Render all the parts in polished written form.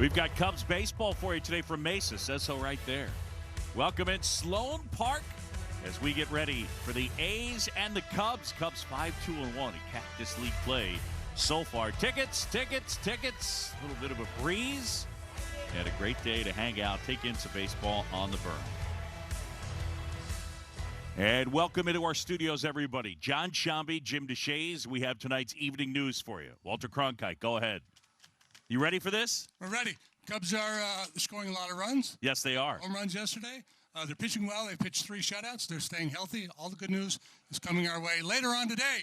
We've got Cubs baseball for you today from Mesa. Says so right there. Welcome in Sloan Park as we get ready for the A's and the Cubs. Cubs 5-2-1 in Cactus League play so far. Tickets. A little bit of a breeze. And a great day to hang out, take in some baseball on the berm. And welcome into our studios, everybody. John Shambi, Jim DeShays. We have tonight's evening news for you. Walter Cronkite, go ahead. You ready for this? We're ready. Cubs are scoring a lot of runs. Yes, they are. Home runs yesterday. They're pitching well. They pitched 3 shutouts. They're staying healthy. All the good news is coming our way later on today.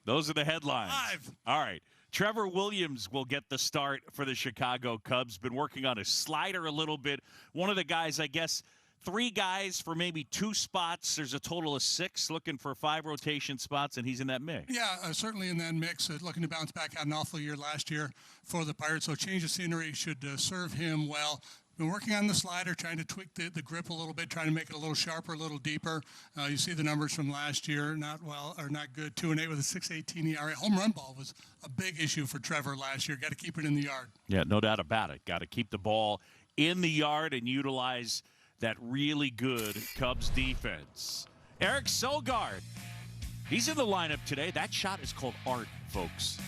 Those are the headlines. Live. All right. Trevor Williams will get the start for the Chicago Cubs. Been working on his slider a little bit. One of the guys, I guess, 3 guys for maybe 2 spots. There's a total of 6 looking for 5 rotation spots, and he's in that mix. Yeah, certainly in that mix. Looking to bounce back. Had an awful year last year for the Pirates, so change of scenery should serve him well. Been working on the slider, trying to tweak the grip a little bit, trying to make it a little sharper, a little deeper. You see the numbers from last year, not good. 2-8 with a 6.18 ERA. Home run ball was a big issue for Trevor last year. Got to keep it in the yard. Yeah, no doubt about it. Got to keep the ball in the yard and utilize that really good Cubs defense. Eric Sogard, he's in the lineup today. That shot is called art, folks.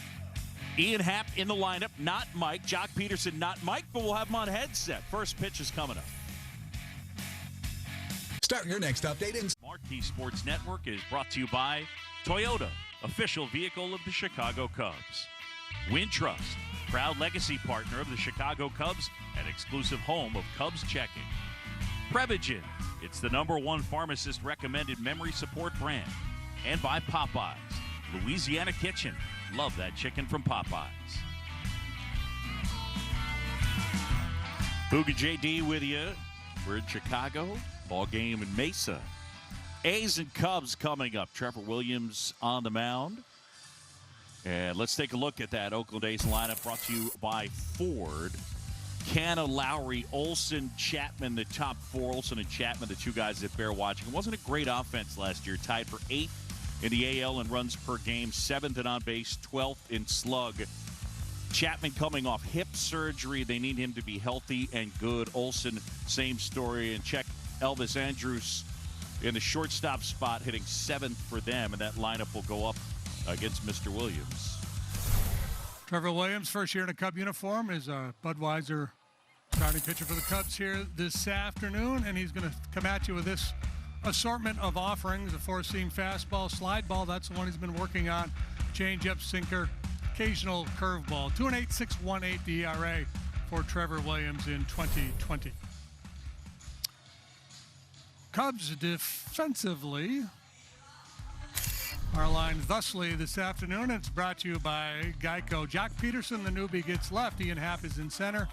Ian Happ in the lineup, not Mike. Jock Peterson, not Mike, but we'll have him on headset. First pitch is coming up. Start your next update in Marquee Sports Network is brought to you by Toyota, official vehicle of the Chicago Cubs. Wintrust, proud legacy partner of the Chicago Cubs and exclusive home of Cubs checking. Prevagen, it's the #1 pharmacist recommended memory support brand. And by Popeyes, Louisiana Kitchen. Love that chicken from Popeyes. Booga JD with you. We're in Chicago. Ball game in Mesa. A's and Cubs coming up. Trevor Williams on the mound. And let's take a look at that Oakland A's lineup brought to you by Ford. Canna, Lowry, Olson, Chapman, the top 4. Olson and Chapman, the 2 guys that bear watching. It wasn't a great offense last year. Tied for 8th in the AL in runs per game, 7th in on-base, 12th in slug. Chapman coming off hip surgery. They need him to be healthy and good. Olson, same story. And check Elvis Andrus in the shortstop spot, hitting 7th for them. And that lineup will go up against Mr. Williams. Trevor Williams, first year in a Cub uniform, is Budweiser starting pitcher for the Cubs here this afternoon. And he's going to come at you with this assortment of offerings: a 4-seam fastball, slide ball, that's the one he's been working on, changeup, sinker, occasional curveball. 2.8, 6.18 the ERA for Trevor Williams in 2020. Cubs defensively are lined thusly this afternoon. It's brought to you by Geico. Jock Peterson, the newbie, gets left. Ian Happ is in center.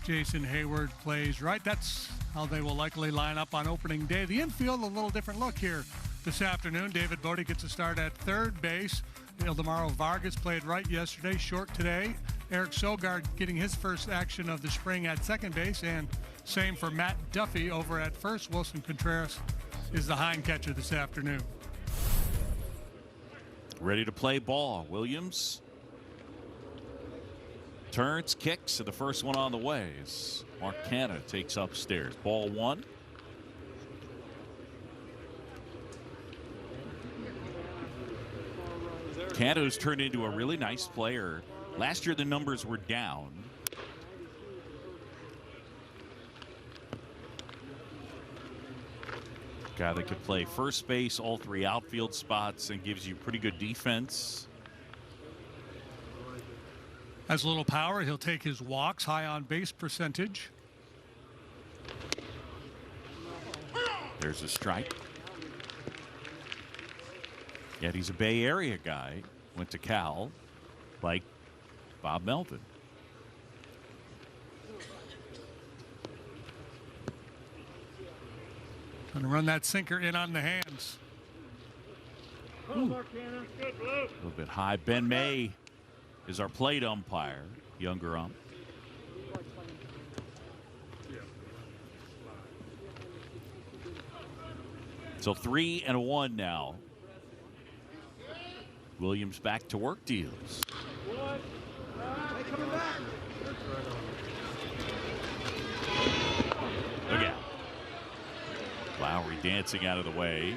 Jason Hayward plays right. That's how they will likely line up on opening day. The infield, a little different look here this afternoon. David Bodie gets a start at third base. Ildemaro Vargas played right yesterday, short today. Eric Sogard getting his first action of the spring at second base, and same for Matt Duffy over at first. Wilson Contreras is the hind catcher this afternoon. Ready to play ball. Williams turns, kicks, and the first one on the way is Mark Canna takes upstairs. Ball 1. Canna has turned into a really nice player. Last year the numbers were down. Guy that could play first base, all 3 outfield spots, and gives you pretty good defense. Has a little power. He'll take his walks, high on base percentage. There's a strike. Yet he's a Bay Area guy. Went to Cal, like Bob Melvin. Going to run that sinker in on the hands. A little bit high. Ben May is our plate umpire, younger ump. So 3-1 now. Williams back to work deals. Lowry dancing out of the way.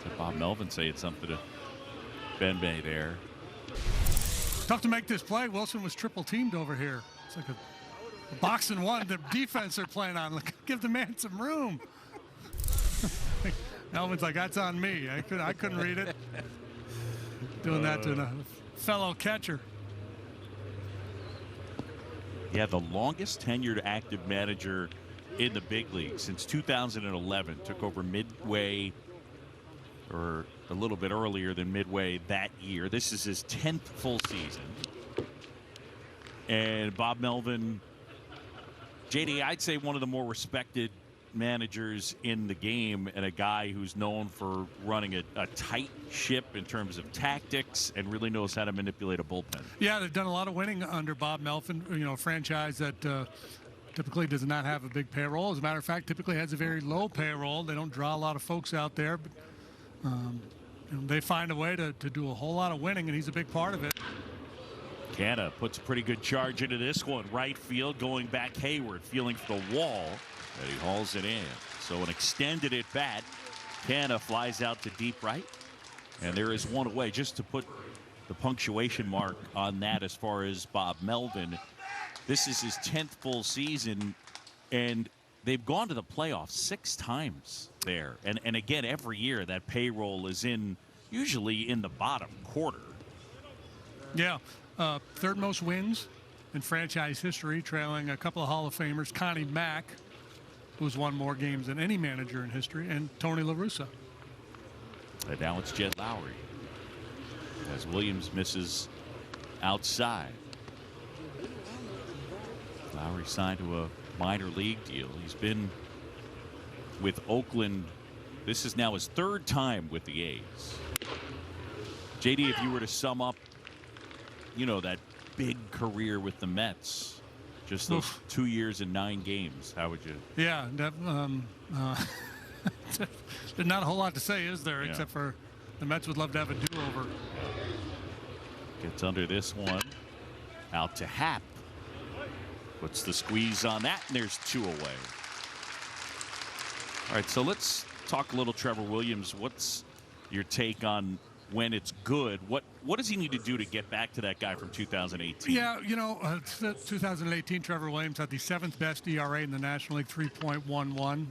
Did Bob Melvin saying something to Ben Bay there? Tough to make this play. Wilson was triple teamed over here. It's like a boxing one. The defense they're playing on. Like, give the man some room. Melvin's like, that's on me. I couldn't read it. Doing that to a fellow catcher. Yeah, the longest tenured active manager in the big league since 2011. Took over midway, or a little bit earlier than midway that year. This is his 10th full season. And Bob Melvin, JD, I'd say one of the more respected managers in the game, and a guy who's known for running a tight ship in terms of tactics and really knows how to manipulate a bullpen. Yeah, they've done a lot of winning under Bob Melvin, a franchise that typically does not have a big payroll. As a matter of fact, typically has a very low payroll. They don't draw a lot of folks out there, but they find a way to do a whole lot of winning, and he's a big part of it. Canna puts a pretty good charge into this one. Right field, going back Hayward, feeling for the wall, and he hauls it in. So an extended at bat. Canna flies out to deep right, and there is one away. Just to put the punctuation mark on that as far as Bob Melvin, this is his 10th full season, and they've gone to the playoffs 6 times there. And again, every year that payroll is usually in the bottom quarter. Yeah, third most wins in franchise history, trailing a couple of Hall of Famers, Connie Mack, who's won more games than any manager in history, and Tony La Russa. And now it's Jed Lowry as Williams misses outside. Lowry signed to a minor league deal. He's been with Oakland. This is now his 3rd time with the A's. JD, if you were to sum up, that big career with the Mets, just those 2 years and 9 games, how would you? Yeah, there's not a whole lot to say, is there? Yeah. Except for the Mets would love to have a do-over. Gets under this one, out to Happ. Puts the squeeze on that, and there's 2 away. All right, so let's talk a little Trevor Williams. What's your take on when it's good? What does he need to do to get back to that guy from 2018? Yeah, 2018 Trevor Williams had the 7th best ERA in the National League, 3.11.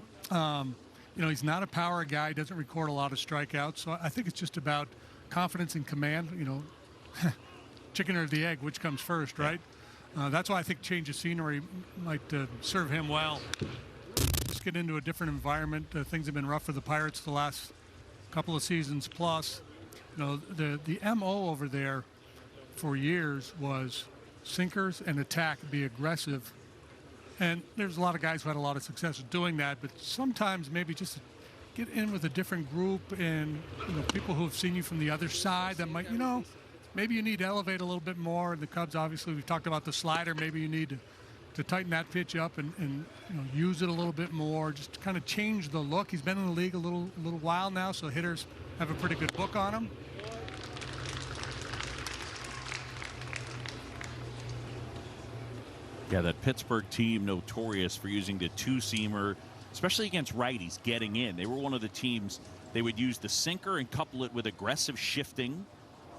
He's not a power guy, doesn't record a lot of strikeouts, so I think it's just about confidence and command. Chicken or the egg, which comes first, right? That's why I think change of scenery might serve him well. Just get into a different environment. Things have been rough for the Pirates the last couple of seasons plus. The MO over there for years was sinkers and attack, be aggressive. And there's a lot of guys who had a lot of success doing that, but sometimes maybe just get in with a different group and people who have seen you from the other side that might, maybe you need to elevate a little bit more. And the Cubs, obviously, we've talked about the slider. Maybe you need to tighten that pitch up and use it a little bit more. Just to kind of change the look. He's been in the league a little while now, so hitters have a pretty good book on him. Yeah, that Pittsburgh team notorious for using the 2-seamer, especially against righties, getting in. They were one of the teams, they would use the sinker and couple it with aggressive shifting.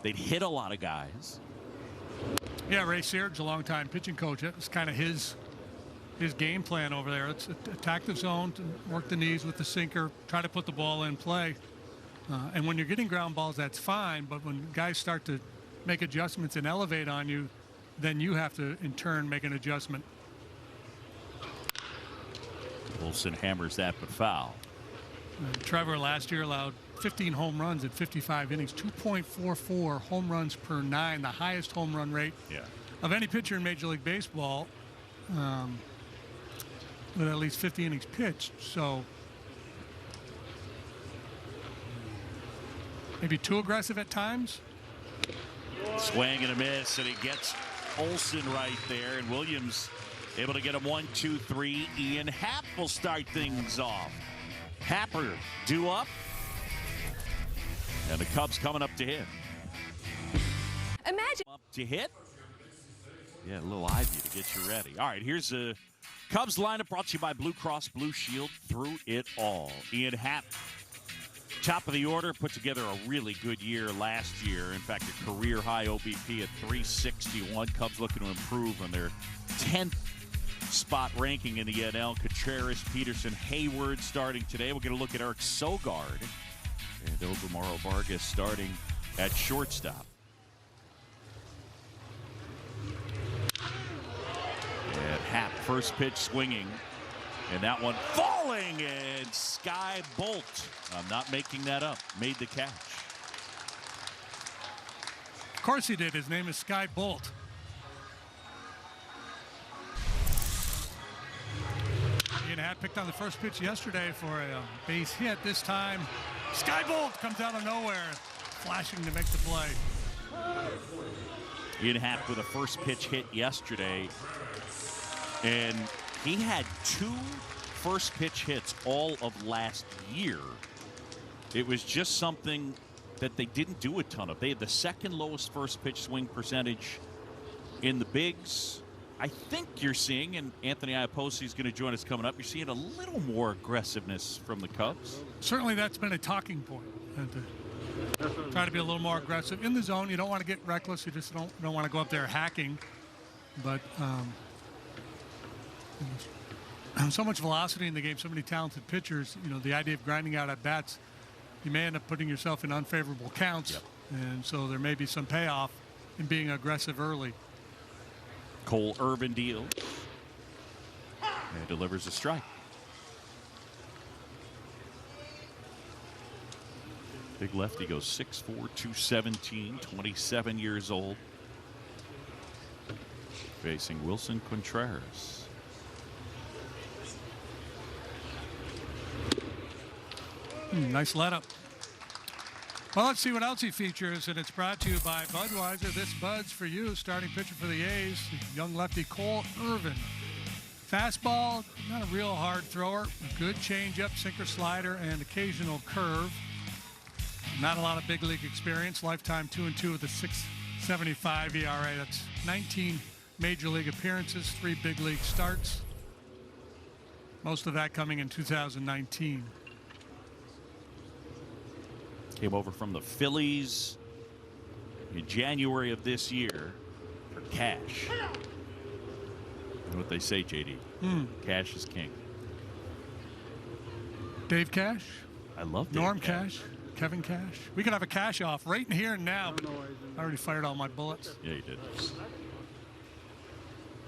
They'd hit a lot of guys. Yeah, Ray Searage, a longtime pitching coach. It's kind of his game plan over there. It's attack the zone, work the knees with the sinker, try to put the ball in play. And when you're getting ground balls, that's fine. But when guys start to make adjustments and elevate on you, then you have to, in turn, make an adjustment. Wilson hammers that, but foul. Trevor last year allowed 15 home runs in 55 innings, 2.44 home runs per 9, the highest home run rate of any pitcher in Major League Baseball, with at least 50 innings pitched. So maybe too aggressive at times. Swing and a miss, and he gets Olsen right there, and Williams able to get him 1, 2, 3. Ian Happ will start things off. Happer due up, and the Cubs coming up to hit. Imagine up to hit. Yeah, a little Ivy to get you ready. All right, here's a Cubs lineup brought to you by Blue Cross Blue Shield through it all. Ian Happ, top of the order, put together a really good year last year. In fact, a career-high OBP at 361. Cubs looking to improve on their 10th spot ranking in the NL. Contreras, Peterson, Hayward starting today. We're going to look at Eric Sogard and Omar Vargas starting at shortstop. And Happ, first pitch swinging. And that one falling, and Sky Bolt, I'm not making that up, made the catch. Of course he did. His name is Sky Bolt. Ian Happ picked on the first pitch yesterday for a base hit. This time, Sky Bolt comes out of nowhere, flashing to make the play. Ian Happ with a first pitch hit yesterday, and he had 2 first pitch hits all of last year. It was just something that they didn't do a ton of. They had the second lowest first pitch swing percentage in the bigs. I think you're seeing, and Anthony Iapoce is going to join us coming up, you're seeing a little more aggressiveness from the Cubs. Certainly that's been a talking point. Try to be a little more aggressive in the zone. You don't want to get reckless. You just don't want to go up there hacking. But so much velocity in the game, so many talented pitchers, the idea of grinding out at bats, you may end up putting yourself in unfavorable counts. Yep. And so there may be some payoff in being aggressive early. Cole Irvin deals and delivers a strike. Big lefty goes 6'4", 217, 27 years old. Facing Wilson Contreras. Nice let up. Well, let's see what else he features, and it's brought to you by Budweiser. This Bud's for you. Starting pitcher for the A's, young lefty Cole Irvin. Fastball, not a real hard thrower. A good changeup, sinker, slider, and occasional curve. Not a lot of big league experience. Lifetime 2-2 with a 6.75 ERA. That's 19 major league appearances, 3 big league starts. Most of that coming in 2019. Came over from the Phillies in January of this year for cash. You know what they say, JD? Cash is king. Dave Cash? I love Dave Norm Cash. Cash? Kevin Cash? We could have a cash off right in here and now. But I already fired all my bullets. Yeah, you did.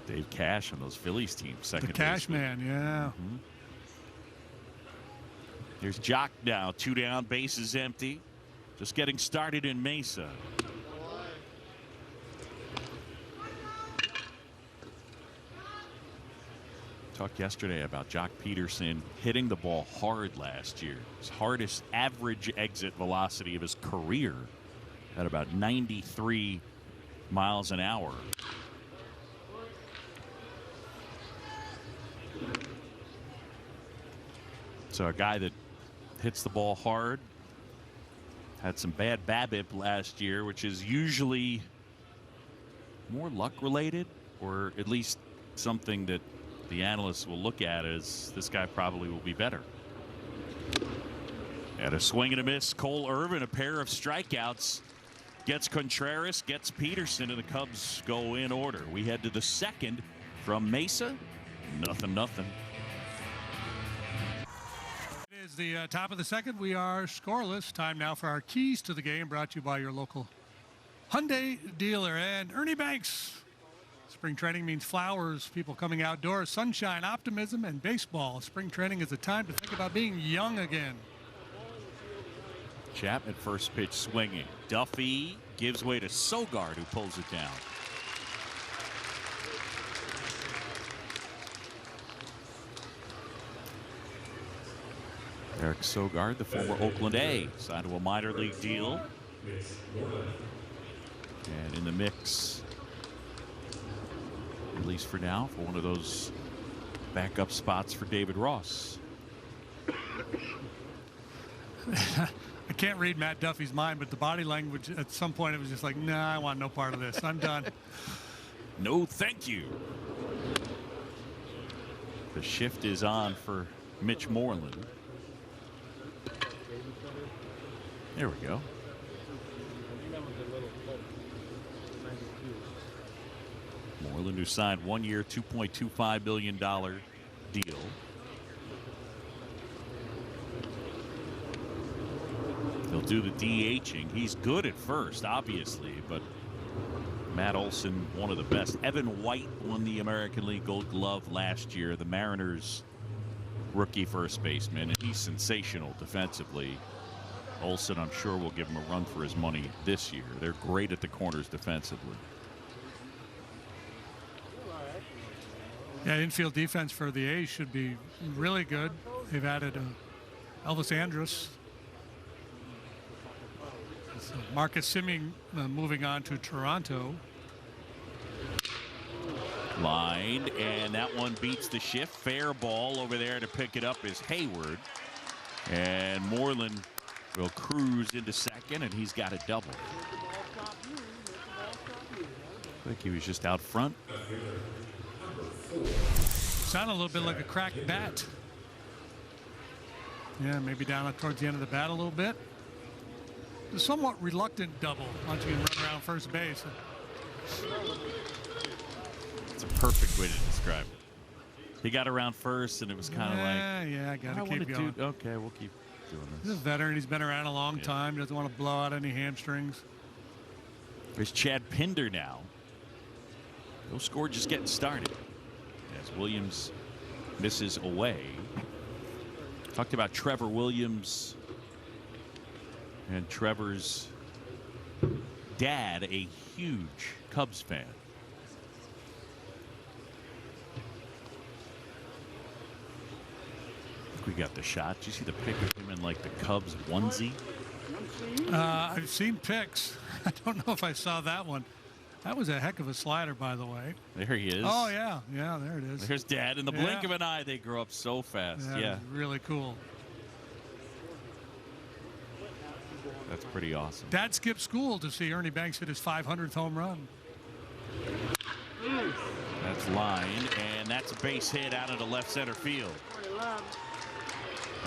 Dave Cash on those Phillies teams. Second The Cash baseman. Man, yeah. Mm-hmm. Here's Jock now. 2 down, bases empty. Just getting started in Mesa. Talked yesterday about Jock Peterson hitting the ball hard last year. His hardest average exit velocity of his career at about 93 miles an hour. So a guy that hits the ball hard, had some bad BABIP last year, which is usually more luck related, or at least something that the analysts will look at as this guy probably will be better. And a swing and a miss. Cole Irvin, a pair of strikeouts, gets Contreras, gets Peterson, and the Cubs go in order. We head to the second from Mesa. 0-0. It is the top of the second. We are scoreless. Time now for our keys to the game, brought to you by your local Hyundai dealer. And Ernie Banks. Spring training means flowers, people coming outdoors, sunshine, optimism, and baseball. Spring training is a time to think about being young again. Chapman first pitch swinging. Duffy gives way to Sogard, who pulls it down. Eric Sogard, the former Oakland A, signed to a minor league deal. And in the mix, at least for now, for one of those backup spots for David Ross. I can't read Matt Duffy's mind, but the body language at some point, it was just like, nah, I want no part of this. I'm done. No, thank you. The shift is on for Mitch Moreland. There we go. Moreland, who signed 1 year, $2.25 million deal. He'll do the DHing. He's good at first, obviously, but Matt Olson, one of the best. Evan White won the American League Gold Glove last year, the Mariners' rookie first baseman, and he's sensational defensively. Olson, I'm sure, will give him a run for his money this year. They're great at the corners defensively. Yeah, infield defense for the A's should be really good. They've added Elvis Andrus. So Marcus Simming moving on to Toronto. Line, and that one beats the shift. Fair ball over there to pick it up is Hayward. And Moreland will cruise into second, and he's got a double. I think he was just out front. Sounded a little bit like a cracked bat. Yeah, maybe down towards the end of the bat a little bit. A somewhat reluctant double once you can run around first base. It's a perfect way to describe it. He got around first, and it was kind of like, yeah, I got to keep going. Okay, we'll keep doing this. He's a veteran. He's been around a long time. Doesn't want to blow out any hamstrings. There's Chad Pinder now. No score, just getting started. As Williams misses away. Talked about Trevor Williams and Trevor's dad, a huge Cubs fan. I think we got the shot. Did you see the pic of him in like the Cubs onesie? I've seen pics. I don't know if I saw that one. That was a heck of a slider, by the way. There he is. Oh, yeah. Yeah, there it is. There's Dad. In the blink of an eye, they grow up so fast. Yeah. Really cool. That's pretty awesome. Dad skipped school to see Ernie Banks hit his 500th home run. That's line, and that's a base hit out into left center field.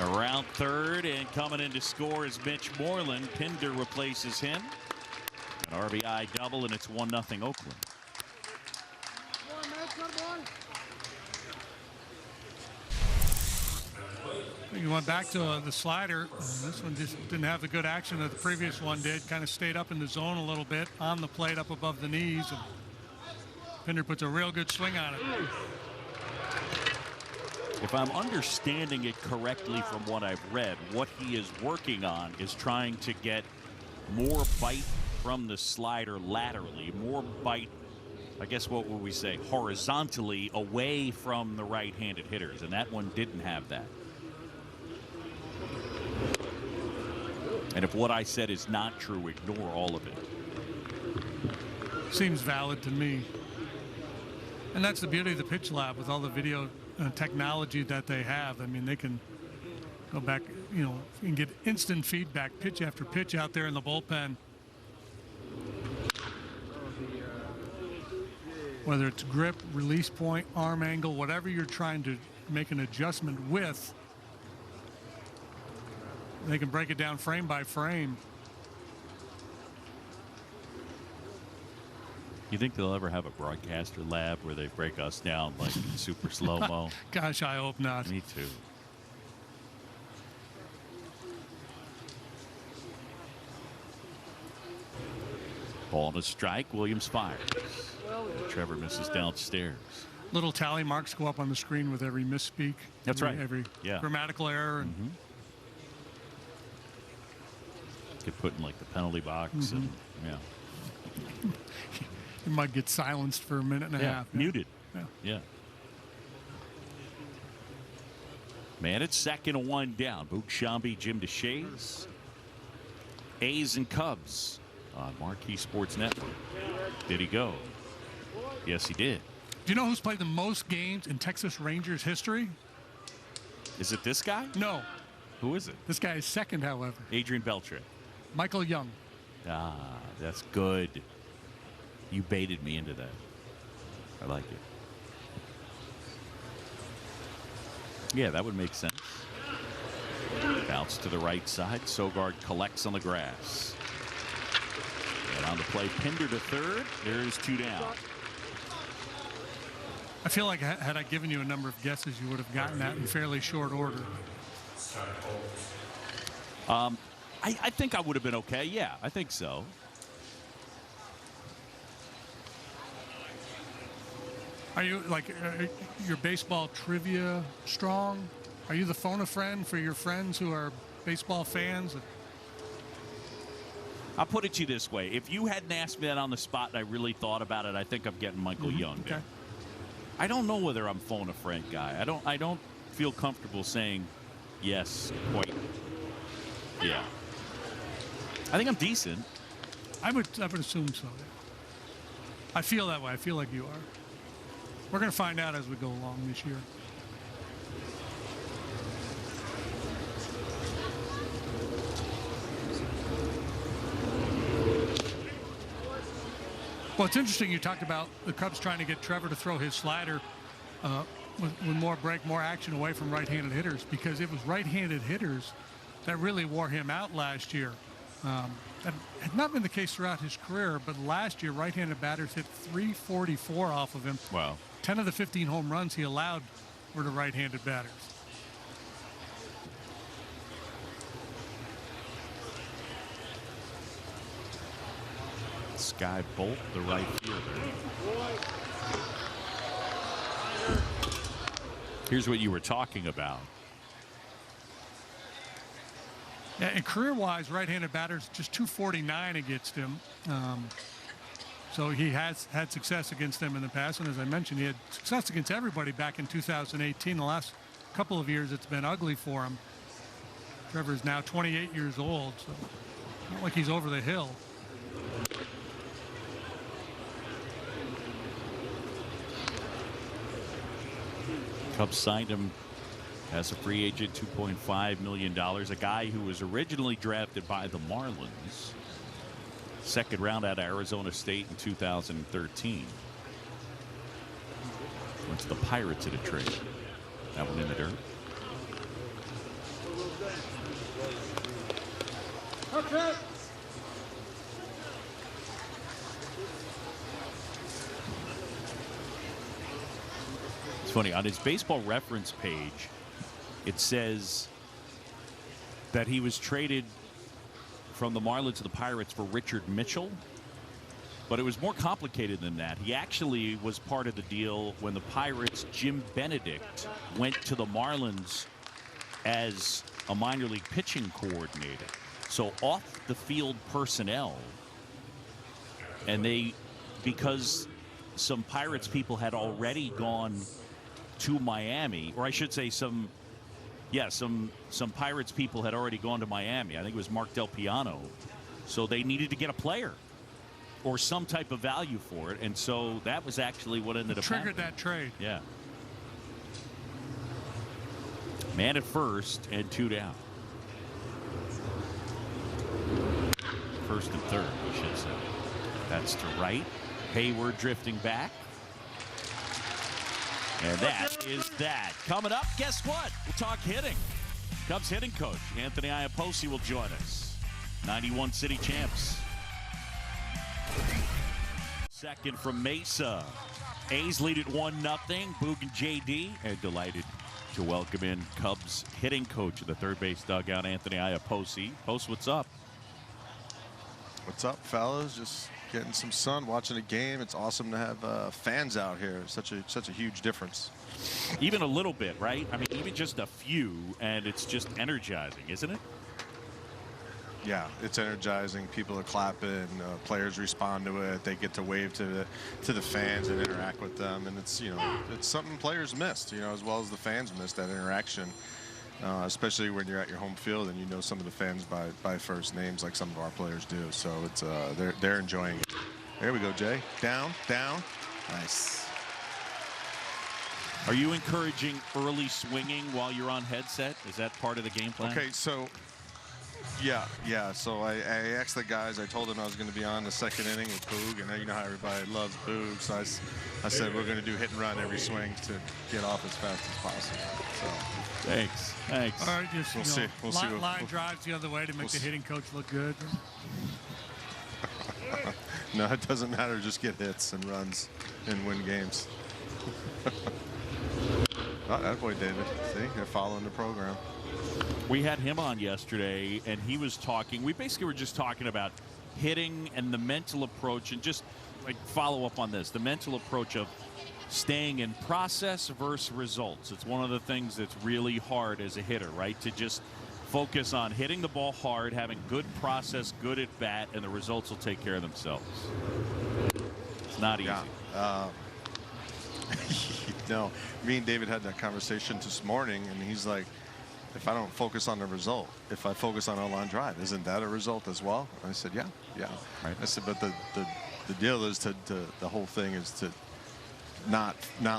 Around third, and coming in to score is Mitch Moreland. Pinder replaces him. An RBI double, and it's 1-0 Oakland. You went back to the slider. This one just didn't have the good action that the previous one did. Kind of stayed up in the zone a little bit on the plate up above the knees. And Pinder puts a real good swing on it. If I'm understanding it correctly from what I've read, what he is working on is trying to get more bite from the slider laterally, more bite, I guess what would we say, horizontally away from the right-handed hitters, and that one didn't have that. And if what I said is not true, ignore all of it. Seems valid to me. And that's the beauty of the pitch lab with all the video technology that they have. I mean, they can go back, you know, and get instant feedback, pitch after pitch out there in the bullpen. Whether it's grip, release point, arm angle, whatever you're trying to make an adjustment with, they can break it down frame by frame. You think they'll ever have a broadcaster lab where they break us down like in super slow-mo? Gosh, I hope not. Me too. Ball to strike. Williams fires. Trevor misses downstairs. Little tally marks go up on the screen with every misspeak. That's right. Every grammatical error. And Get put in like the penalty box. And you might get silenced for a minute and a half. Muted. Yeah. Man, it's second and one down. Boog Shambi, Jim DeShays. A's and Cubs on Marquee Sports Network. Did he go? Yes, he did. Do you know who's played the most games in Texas Rangers history? Is it this guy? No. Who is it? This guy is second, however. Adrian Beltre. Michael Young. Ah, that's good. You baited me into that. I like it. Yeah, that would make sense. Bounce to the right side. Sogard collects on the grass. And on the play, Pinder to third. There's 2 down. I feel like had I given you a number of guesses, you would have gotten that in fairly short order. I think I would have been okay. Yeah, I think so. Are you like your baseball trivia strong? Are you the phone a friend for your friends who are baseball fans? I'll put it to you this way. If you hadn't asked me that on the spot and I really thought about it, I think I'm getting Michael Young there. Okay. I don't know whether I'm phone a friend guy. I don't feel comfortable saying yes quite. Yeah. I think I'm decent. I would assume so. Yeah. I feel that way. I feel like you are. We're going to find out as we go along this year. Well, it's interesting you talked about the Cubs trying to get Trevor to throw his slider with more action away from right-handed hitters, because it was right-handed hitters that really wore him out last year. That had not been the case throughout his career, but last year right-handed batters hit .344 off of him. Wow. 10 of the 15 home runs he allowed were to right-handed batters. Sky Bolt, the right fielder. Here's what you were talking about. Yeah, and career-wise, right-handed batters just .249 against him. So he has had success against them in the past, and as I mentioned, he had success against everybody back in 2018. The last couple of years, it's been ugly for him. Trevor is now 28 years old, so not like he's over the hill. Cubs signed him as a free agent, $2.5 million. A guy who was originally drafted by the Marlins. Second round out of Arizona State in 2013. Went to the Pirates in a trade. That one in the dirt. It's funny, on his baseball reference page, it says that he was traded from the Marlins to the Pirates for Richard Mitchell, but it was more complicated than that. He actually was part of the deal when the Pirates' Jim Benedict went to the Marlins as a minor league pitching coordinator. So off the field personnel, and because some Pirates people had already gone to Miami, or I should say some Pirates people had already gone to Miami. I think it was Mark Del Piano. So they needed to get a player or some type of value for it. And so that was actually what ended up triggered happening. That trade. Yeah. Man at first and 2 down. First and third, we should say. That's to right. Hayward drifting back. And that is that. Coming up, guess what? We'll talk hitting. Cubs hitting coach Anthony Iapoce will join us. 91 City champs. Second from Mesa. A's lead at 1-0. Boog and JD. And delighted to welcome in Cubs hitting coach of the third base dugout, Anthony Iapoce. Post, what's up? What's up, fellas? Just getting some sun, watching a game. It's awesome to have fans out here. Such a huge difference. Even a little bit, right? I mean, even just a few, and it's just energizing, isn't it? Yeah, it's energizing. People are clapping. Players respond to it. They get to wave to the fans and interact with them, and it's it's something players missed, as well as the fans missed that interaction. Especially when you're at your home field and you know some of the fans by first names like some of our players do. So it's they're enjoying it. There we go, Jay. Down. Nice. Are you encouraging early swinging while you're on headset? Is that part of the game plan? Okay, so Yeah. So I asked the guys. I told them I was going to be on the second inning with Boog, and you know how everybody loves Boog. So I said we're going to do hit and run every swing to get off as fast as possible. So thanks. All right, just we'll see. We'll see. Line drives the other way to make the hitting coach look good. No, it doesn't matter. Just get hits and runs and win games. Oh, that boy, David. See, they're following the program. We had him on yesterday, and he was talking. We basically were just talking about hitting and the mental approach, and just like follow up on this, the mental approach of staying in process versus results. It's one of the things that's really hard as a hitter, right? To just focus on hitting the ball hard, having good process, good at bat, and the results will take care of themselves. It's not easy. Yeah. No, me and David had that conversation this morning, and he's like, if I don't focus on the result, if I focus on a line drive, isn't that a result as well? And I said, yeah. Right. I said, but the deal is the whole thing is to not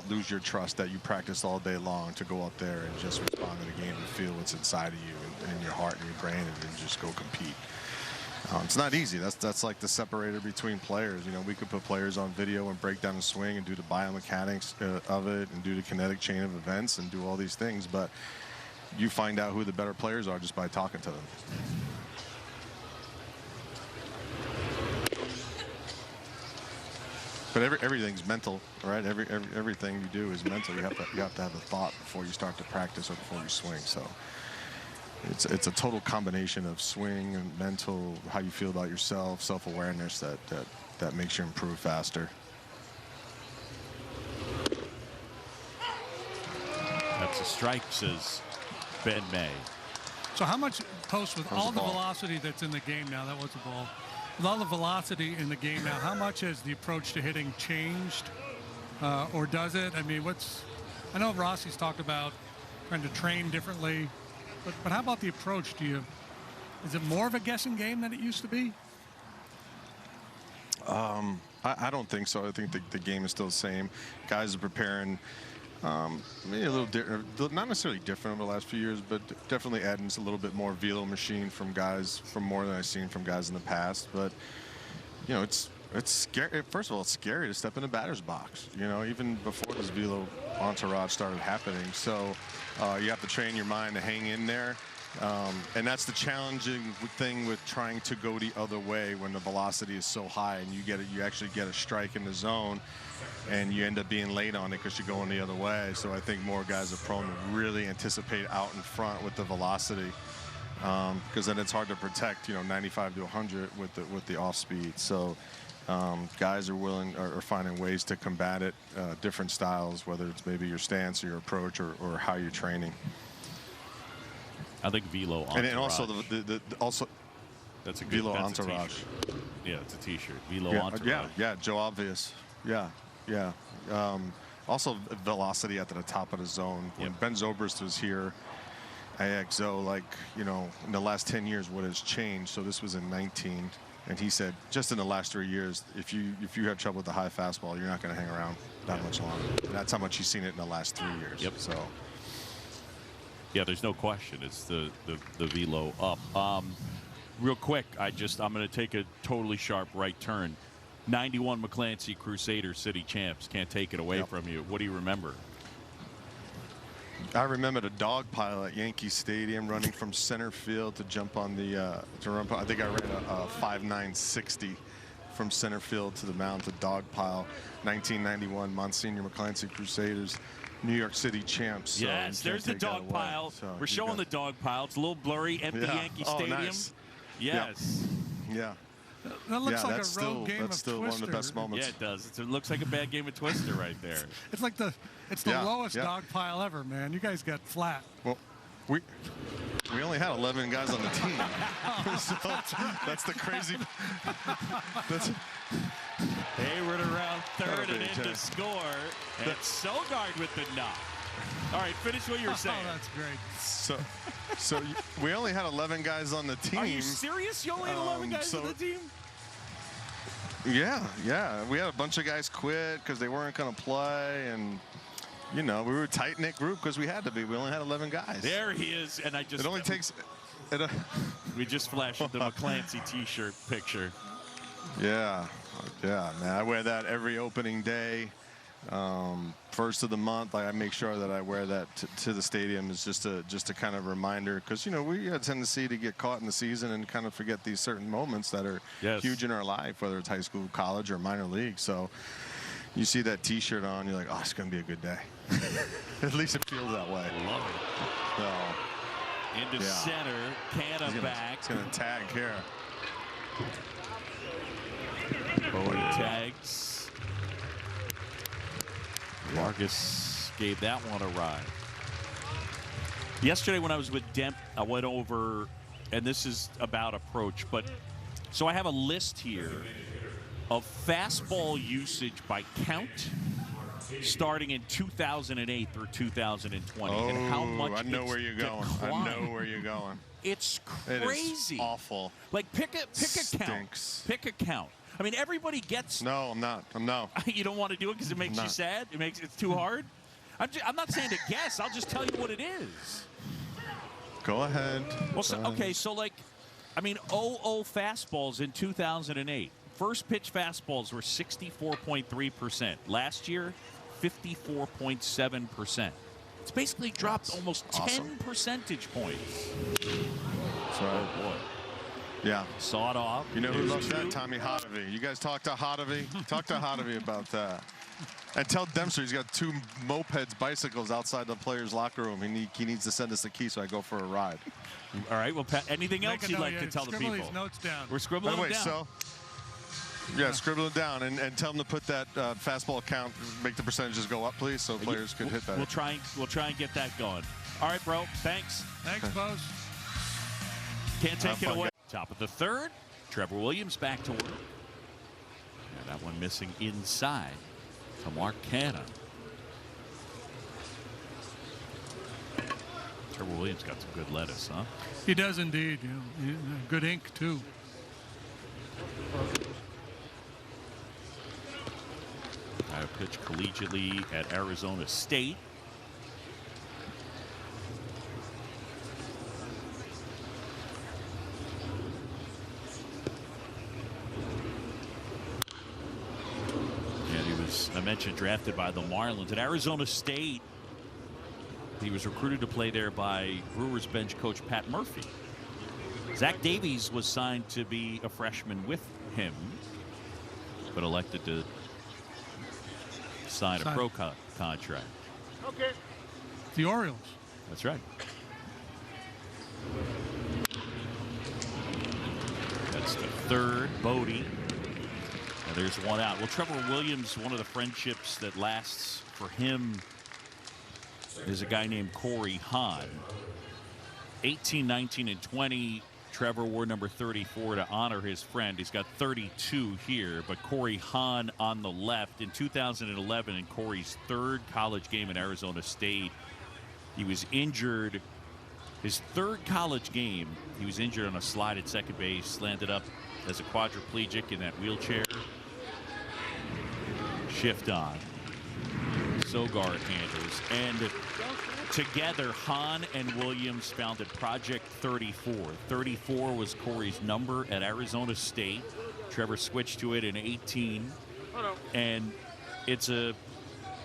lose your trust that you practice all day long to go up there and just respond to the game and feel what's inside of you and in your heart and your brain, and then just go compete. It's not easy. That's like the separator between players. You know, we could put players on video and break down the swing and do the biomechanics of it and do the kinetic chain of events and do all these things, but you find out who the better players are just by talking to them. But everything's mental, right? Everything you do is mental. You have to have a thought before you start to practice or before you swing. So it's a total combination of swing and mental, how you feel about yourself, self-awareness that makes you improve faster. That's a strike, says Ben May. So how much post with all the velocity that's in the game now? That was a ball. With all the velocity in the game now, how much has the approach to hitting changed, or does it? I mean, I know Rossi's talked about trying to train differently, but how about the approach? Is it more of a guessing game than it used to be? I don't think so. I think the game is still the same. Guys are preparing. Maybe a little different, not necessarily different over the last few years, but definitely adding a little bit more velo machine from guys, from more than I've seen from guys in the past. But you know, it's scary. First of all, it's scary to step in a batter's box. You know, even before this velo entourage started happening. So you have to train your mind to hang in there. And that's the challenging thing with trying to go the other way when the velocity is so high and you actually get a strike in the zone and you end up being late on it because you're going the other way. So I think more guys are prone to really anticipate out in front with the velocity, because then it's hard to protect, 95 to 100 with the off speed. So guys are finding ways to combat it, different styles, whether it's maybe your stance or your approach or how you're training. I think velo entourage. And then also that's a good velo entourage. Yeah, it's a T-shirt. Velo entourage. Yeah, Joe Obvious. Yeah. Also velocity at the top of the zone. When Ben Zobrist was here, AXO, in the last 10 years, what has changed? So this was in 19, and he said just in the last 3 years, if you have trouble with the high fastball, you're not going to hang around that much longer. And that's how much he's seen it in the last 3 years. Yep. So. Yeah, there's no question. It's the velo up. Real quick, I'm going to take a totally sharp right turn. 91 McClancy Crusaders City champs. Can't take it away from you. What do you remember? I remember the dog pile at Yankee Stadium, running from center field to jump on the I think I ran a 5.960 from center field to the mound to dog pile. 1991 Monsignor McClancy Crusaders, New York City champs. So yes, there's the dog pile. So we're showing the dog pile. It's a little blurry. Empty Yankee Stadium. Nice. Yes. Yeah. That looks like a road game of That's still Twister. one of the best moments. Yeah, it does. It looks like a bad game of Twister right there. It's like the lowest dog pile ever, man. You guys got flat. Well, we only had 11 guys on the team. So that's the crazy. Hayward around third and in to score. And Sogard with the knock. All right, finish what you were saying. Oh, that's great. So we only had 11 guys on the team. Are you serious? You only had 11 guys on the team? Yeah. We had a bunch of guys quit because they weren't going to play, and we were a tight-knit group because we had to be. We only had 11 guys. There he is, and I just. It only takes. We just flashed the McClancy T-shirt picture. Yeah, man. I wear that every opening day. First of the month, I make sure that I wear that to the stadium. Is just a kind of reminder, because we have a tendency to get caught in the season and kind of forget these certain moments that are huge in our life, whether it's high school, college, or minor league. So you see that T-shirt on, you're like, oh, it's gonna be a good day. At least it feels that way. Love it. So, into center, Canna back. He's gonna tag here. Bowie tags. Vargas gave that one a ride. Yesterday when I was with Demp, I went over, and this is about approach, but so I have a list here of fastball usage by count starting in 2008 through 2020. And how much I know where you're going. declined. I know where you're going. It's crazy. It is awful. Like pick a count. Pick a count. I mean, everybody gets. No, I'm not. You don't want to do it because it makes you sad. It's too hard. I'm not saying to guess. I'll just tell you what it is. Go ahead. Well, so like, I mean, 0-0 fastballs in 2008. First pitch fastballs were 64.3%. Last year, 54.7%. It's basically dropped almost 10 percentage points. Oh boy. Yeah. Saw it off. You know who loves that? Tommy Hotovy. You guys talk to Hotovy? Talk to Hotovy about that. And tell Dempster he's got 2 mopeds, bicycles outside the players' locker room. He needs to send us the key so I go for a ride. All right. Well, anything else you'd like to tell the people? Scribble these notes down. We're scribbling them down. So, scribble it down and tell them to put that fastball count, make the percentages go up, please, so players can hit that. We'll try and get that going. All right, bro. Thanks. Thanks, Bose. Can't take it away. Top of the third. Trevor Williams back to work. And that one missing inside to Mark Canna. Trevor Williams got some good lettuce, huh? He does indeed. Good ink, too. I pitched collegiately at Arizona State. I mentioned drafted by the Marlins at Arizona State. He was recruited to play there by Brewers bench coach Pat Murphy. Zach Davies was signed to be a freshman with him, but elected to sign a pro contract. Okay. The Orioles. That's right. That's the third. Bodie. There's one out. Well, Trevor Williams, one of the friendships that lasts for him is a guy named Corey Hahn. 18, 19, and 20. Trevor wore number 34 to honor his friend. He's got 32 here, but Corey Hahn on the left. In 2011, in Corey's third college game at Arizona State, he was injured. His third college game, he was injured on a slide at second base, landed up as a quadriplegic in that wheelchair. Shift on. Sogard handles. And together, Hahn and Williams founded Project 34. 34 was Corey's number at Arizona State. Trevor switched to it in 18. And it's a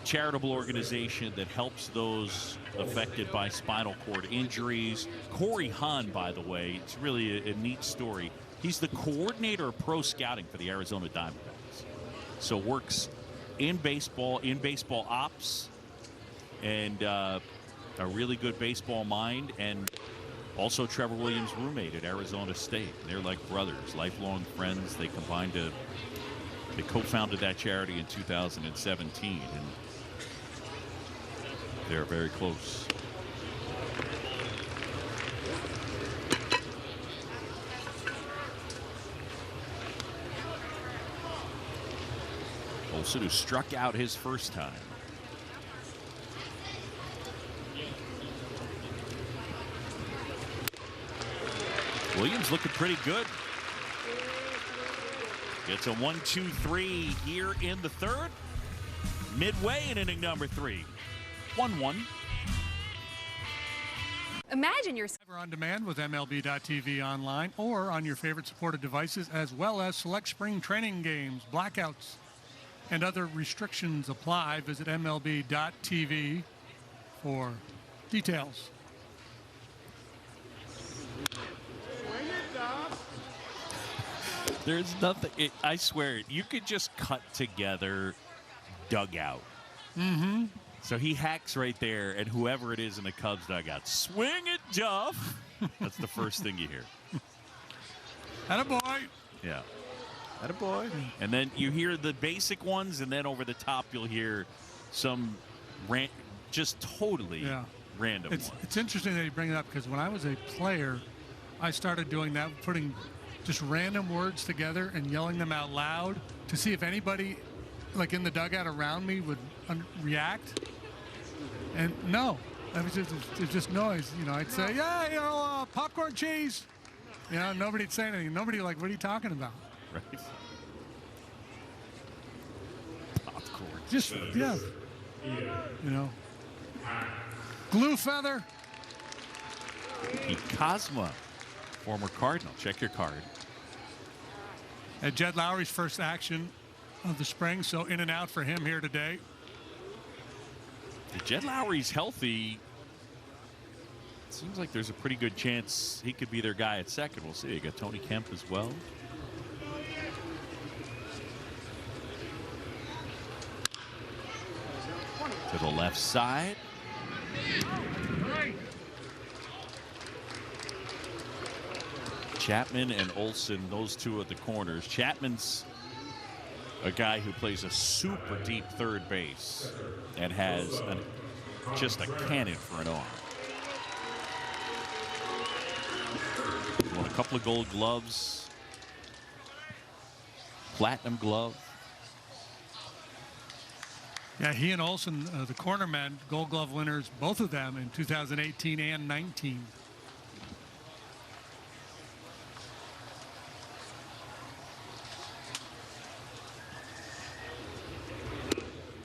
charitable organization that helps those affected by spinal cord injuries. Corey Hahn, by the way, it's really a neat story. He's the coordinator of pro scouting for the Arizona Diamondbacks. So works in baseball ops, and a really good baseball mind, and also Trevor Williams' roommate at Arizona State. They're like brothers, lifelong friends. They co-founded that charity in 2017, and they're very close. Olsen, who struck out his first time. Williams looking pretty good. Gets a 1-2-3 here in the third. Midway in inning number 3. 1-1. Imagine you're Ever on demand with MLB.tv online or on your favorite supported devices, as well as select spring training games, blackouts, and other restrictions apply. Visit MLB.tv for details. There's nothing. I swear, you could just cut together dugout. Mm-hmm. So he hacks right there, and whoever it is in the Cubs dugout, swing it, Duff. That's the first thing you hear. Attaboy. Yeah. Attaboy. And then you hear the basic ones, and then over the top you'll hear some just totally random ones. It's interesting that you bring it up, because when I was a player, I started doing that, putting just random words together and yelling them out loud to see if anybody like in the dugout around me would react. And no, it was just noise. You know, I'd say, yeah, you know, popcorn cheese. You know, nobody'd say anything. Nobody like, what are you talking about? Right. Popcorn. Just, yeah. You know. Glue feather. Pete Cosma, former Cardinal. Check your card. At Jed Lowry's first action of the spring, so in and out for him here today. If Jed Lowry's healthy, it seems like there's a pretty good chance he could be their guy at second. We'll see. You got Tony Kemp as well. To the left side. Chapman and Olsen, those two at the corners. Chapman's a guy who plays a super deep third base and has just a cannon for an arm. He won a couple of gold gloves, platinum glove. Yeah, he and Olsen, the cornermen, gold glove winners, both of them in 2018 and 19.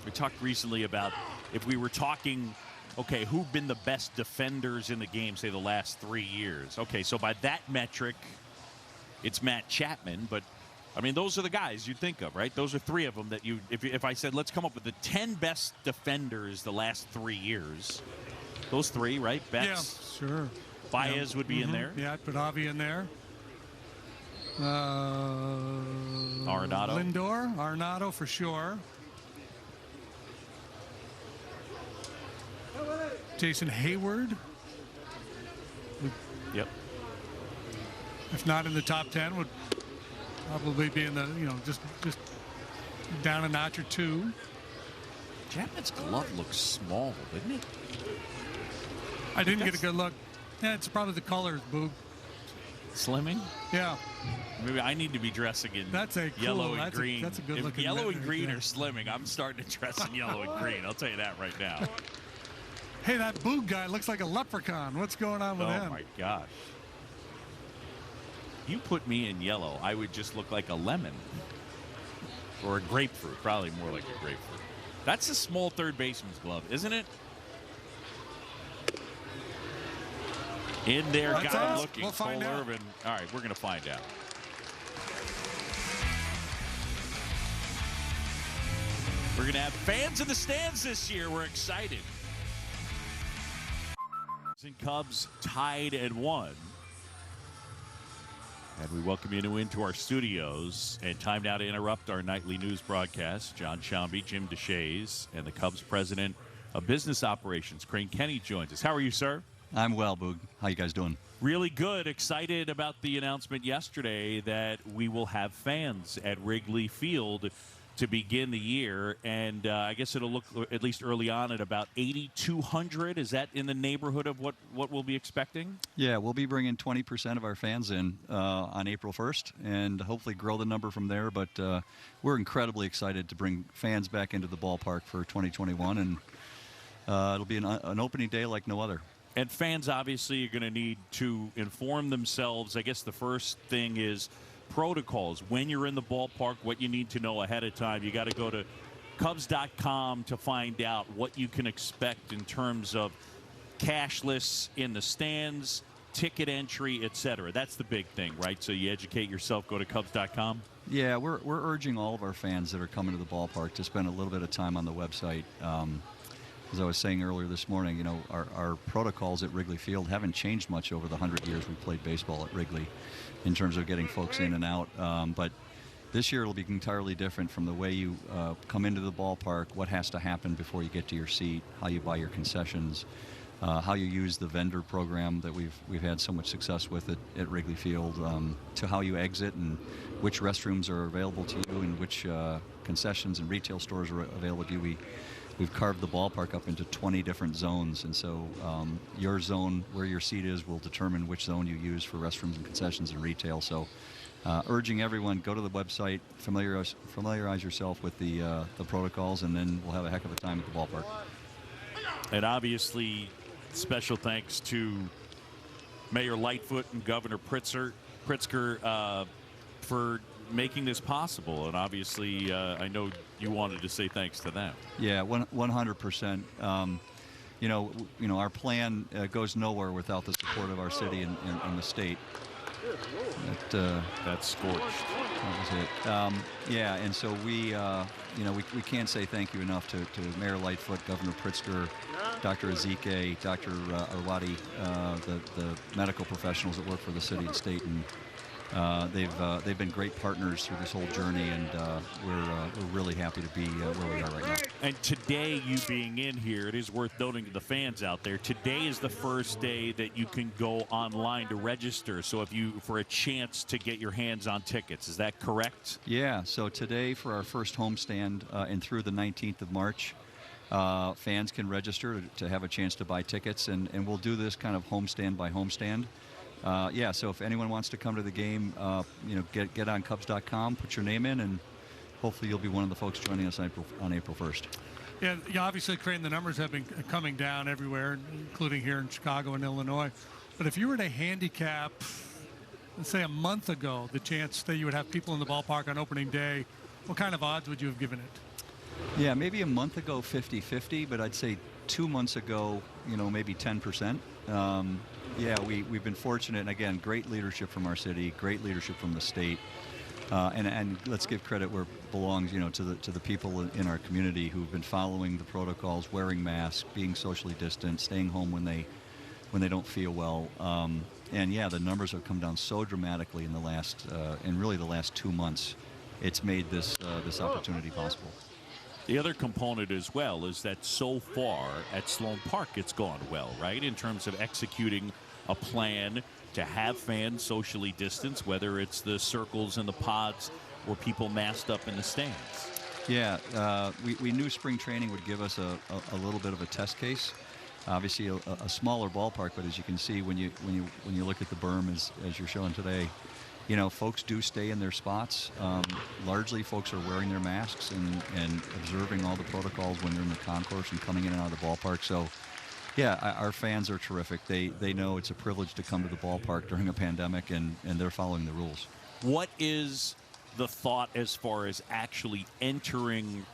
We talked recently about if we were talking, okay, who've been the best defenders in the game, say the last 3 years. Okay, so by that metric, it's Matt Chapman, but I mean, those are the guys you'd think of, right? Those are three of them that you, if I said, let's come up with the 10 best defenders the last 3 years. Those three, right? Betts. Yeah, sure. Baez would be in there. Yeah, I'd put Avi in there. Arenado. Lindor, Arenado for sure. Jason Hayward. Yep. If not in the top 10, would probably be in the, you know, just down a notch or two. Chapman's glove looks small, didn't it? I didn't get a good look. Yeah, it's probably the colors, Boog. Slimming? Yeah. Maybe I need to be dressing in yellow and green. That's a good if looking. Yellow and green are slimming, I'm starting to dress in yellow and green. I'll tell you that right now. Hey, that Boog guy looks like a leprechaun. What's going on with him? Oh, my gosh. You put me in yellow, I would just look like a lemon. Or a grapefruit. Probably more like a grapefruit. That's a small third baseman's glove, isn't it? In there, That's got him us. looking. We'll find Cole out. Irvin. All right, we're going to find out. We're going to have fans in the stands this year. We're excited. And Cubs tied at 1. And we welcome you into our studios. And time now to interrupt our nightly news broadcast. John Shambi, Jim DeShays, and the Cubs president of business operations, Crane Kenny, joins us. How are you, sir? I'm well, Boog. How you guys doing? Really good. Excited about the announcement yesterday that we will have fans at Wrigley Field to begin the year. And I guess it'll look, at least early on, at about 8,200. Is that in the neighborhood of what we'll be expecting? Yeah, we'll be bringing 20% of our fans in on April 1st and hopefully grow the number from there. But we're incredibly excited to bring fans back into the ballpark for 2021. And it'll be an opening day like no other. And fans obviously are going to need to inform themselves. I guess the first thing is protocols. When you're in the ballpark, what you need to know ahead of time. You got to go to Cubs.com to find out what you can expect in terms of cashless in the stands, ticket entry, etc. That's the big thing, right? So you educate yourself, go to Cubs.com. Yeah, we're urging all of our fans that are coming to the ballpark to spend a little bit of time on the website. As I was saying earlier this morning, our protocols at Wrigley Field haven't changed much over the 100 years we've played baseball at Wrigley in terms of getting folks in and out. But this year it'll be entirely different from the way you come into the ballpark, what has to happen before you get to your seat, how you buy your concessions, how you use the vendor program that we've had so much success with at Wrigley Field, to how you exit and which restrooms are available to you and which concessions and retail stores are available to you. We've carved the ballpark up into 20 different zones, and so your zone, where your seat is, will determine which zone you use for restrooms and concessions and retail. So urging everyone, go to the website, familiarize yourself with the protocols, and then we'll have a heck of a time at the ballpark. And obviously, special thanks to Mayor Lightfoot and Governor Pritzker for making this possible. And obviously, I know you wanted to say thanks to them. Yeah, 100%. Our plan goes nowhere without the support of our city and the state. That's scorched. That was it. Yeah, and so we can't say thank you enough to Mayor Lightfoot, Governor Pritzker, Dr. Ezike, Dr. Arwadi, the medical professionals that work for the city and state, and they've been great partners through this whole journey, and we're really happy to be where we are right now. And today, you being in here, it is worth noting to the fans out there, today is the first day that you can go online to register. So for a chance to get your hands on tickets, is that correct? Yeah, so today for our first homestand and through the 19th of March, fans can register to have a chance to buy tickets, and we'll do this kind of homestand by homestand. So if anyone wants to come to the game, get on Cubs.com, put your name in, and hopefully you'll be one of the folks joining us on April 1st. Yeah, obviously, Crane, the numbers have been coming down everywhere, including here in Chicago and Illinois. But if you were to handicap, let's say a month ago, the chance that you would have people in the ballpark on opening day, what kind of odds would you have given it? Yeah, maybe a month ago 50-50, but I'd say 2 months ago, maybe 10%. We've been fortunate, and again, great leadership from our city, great leadership from the state, and let's give credit where it belongs, to the people in our community who've been following the protocols, wearing masks, being socially distant, staying home when they don't feel well, the numbers have come down so dramatically in the last 2 months. It's made this opportunity possible. The other component as well is that so far at Sloan Park it's gone well, right, in terms of executing a plan to have fans socially distanced, whether it's the circles and the pods or people masked up in the stands. Yeah, we knew spring training would give us a little bit of a test case. Obviously a smaller ballpark, but as you can see when you look at the berm as you're showing today, folks do stay in their spots. Largely, folks are wearing their masks and observing all the protocols when they're in the concourse and coming in and out of the ballpark. So, yeah, our fans are terrific. They know it's a privilege to come to the ballpark during a pandemic, and they're following the rules. What is the thought as far as actually entering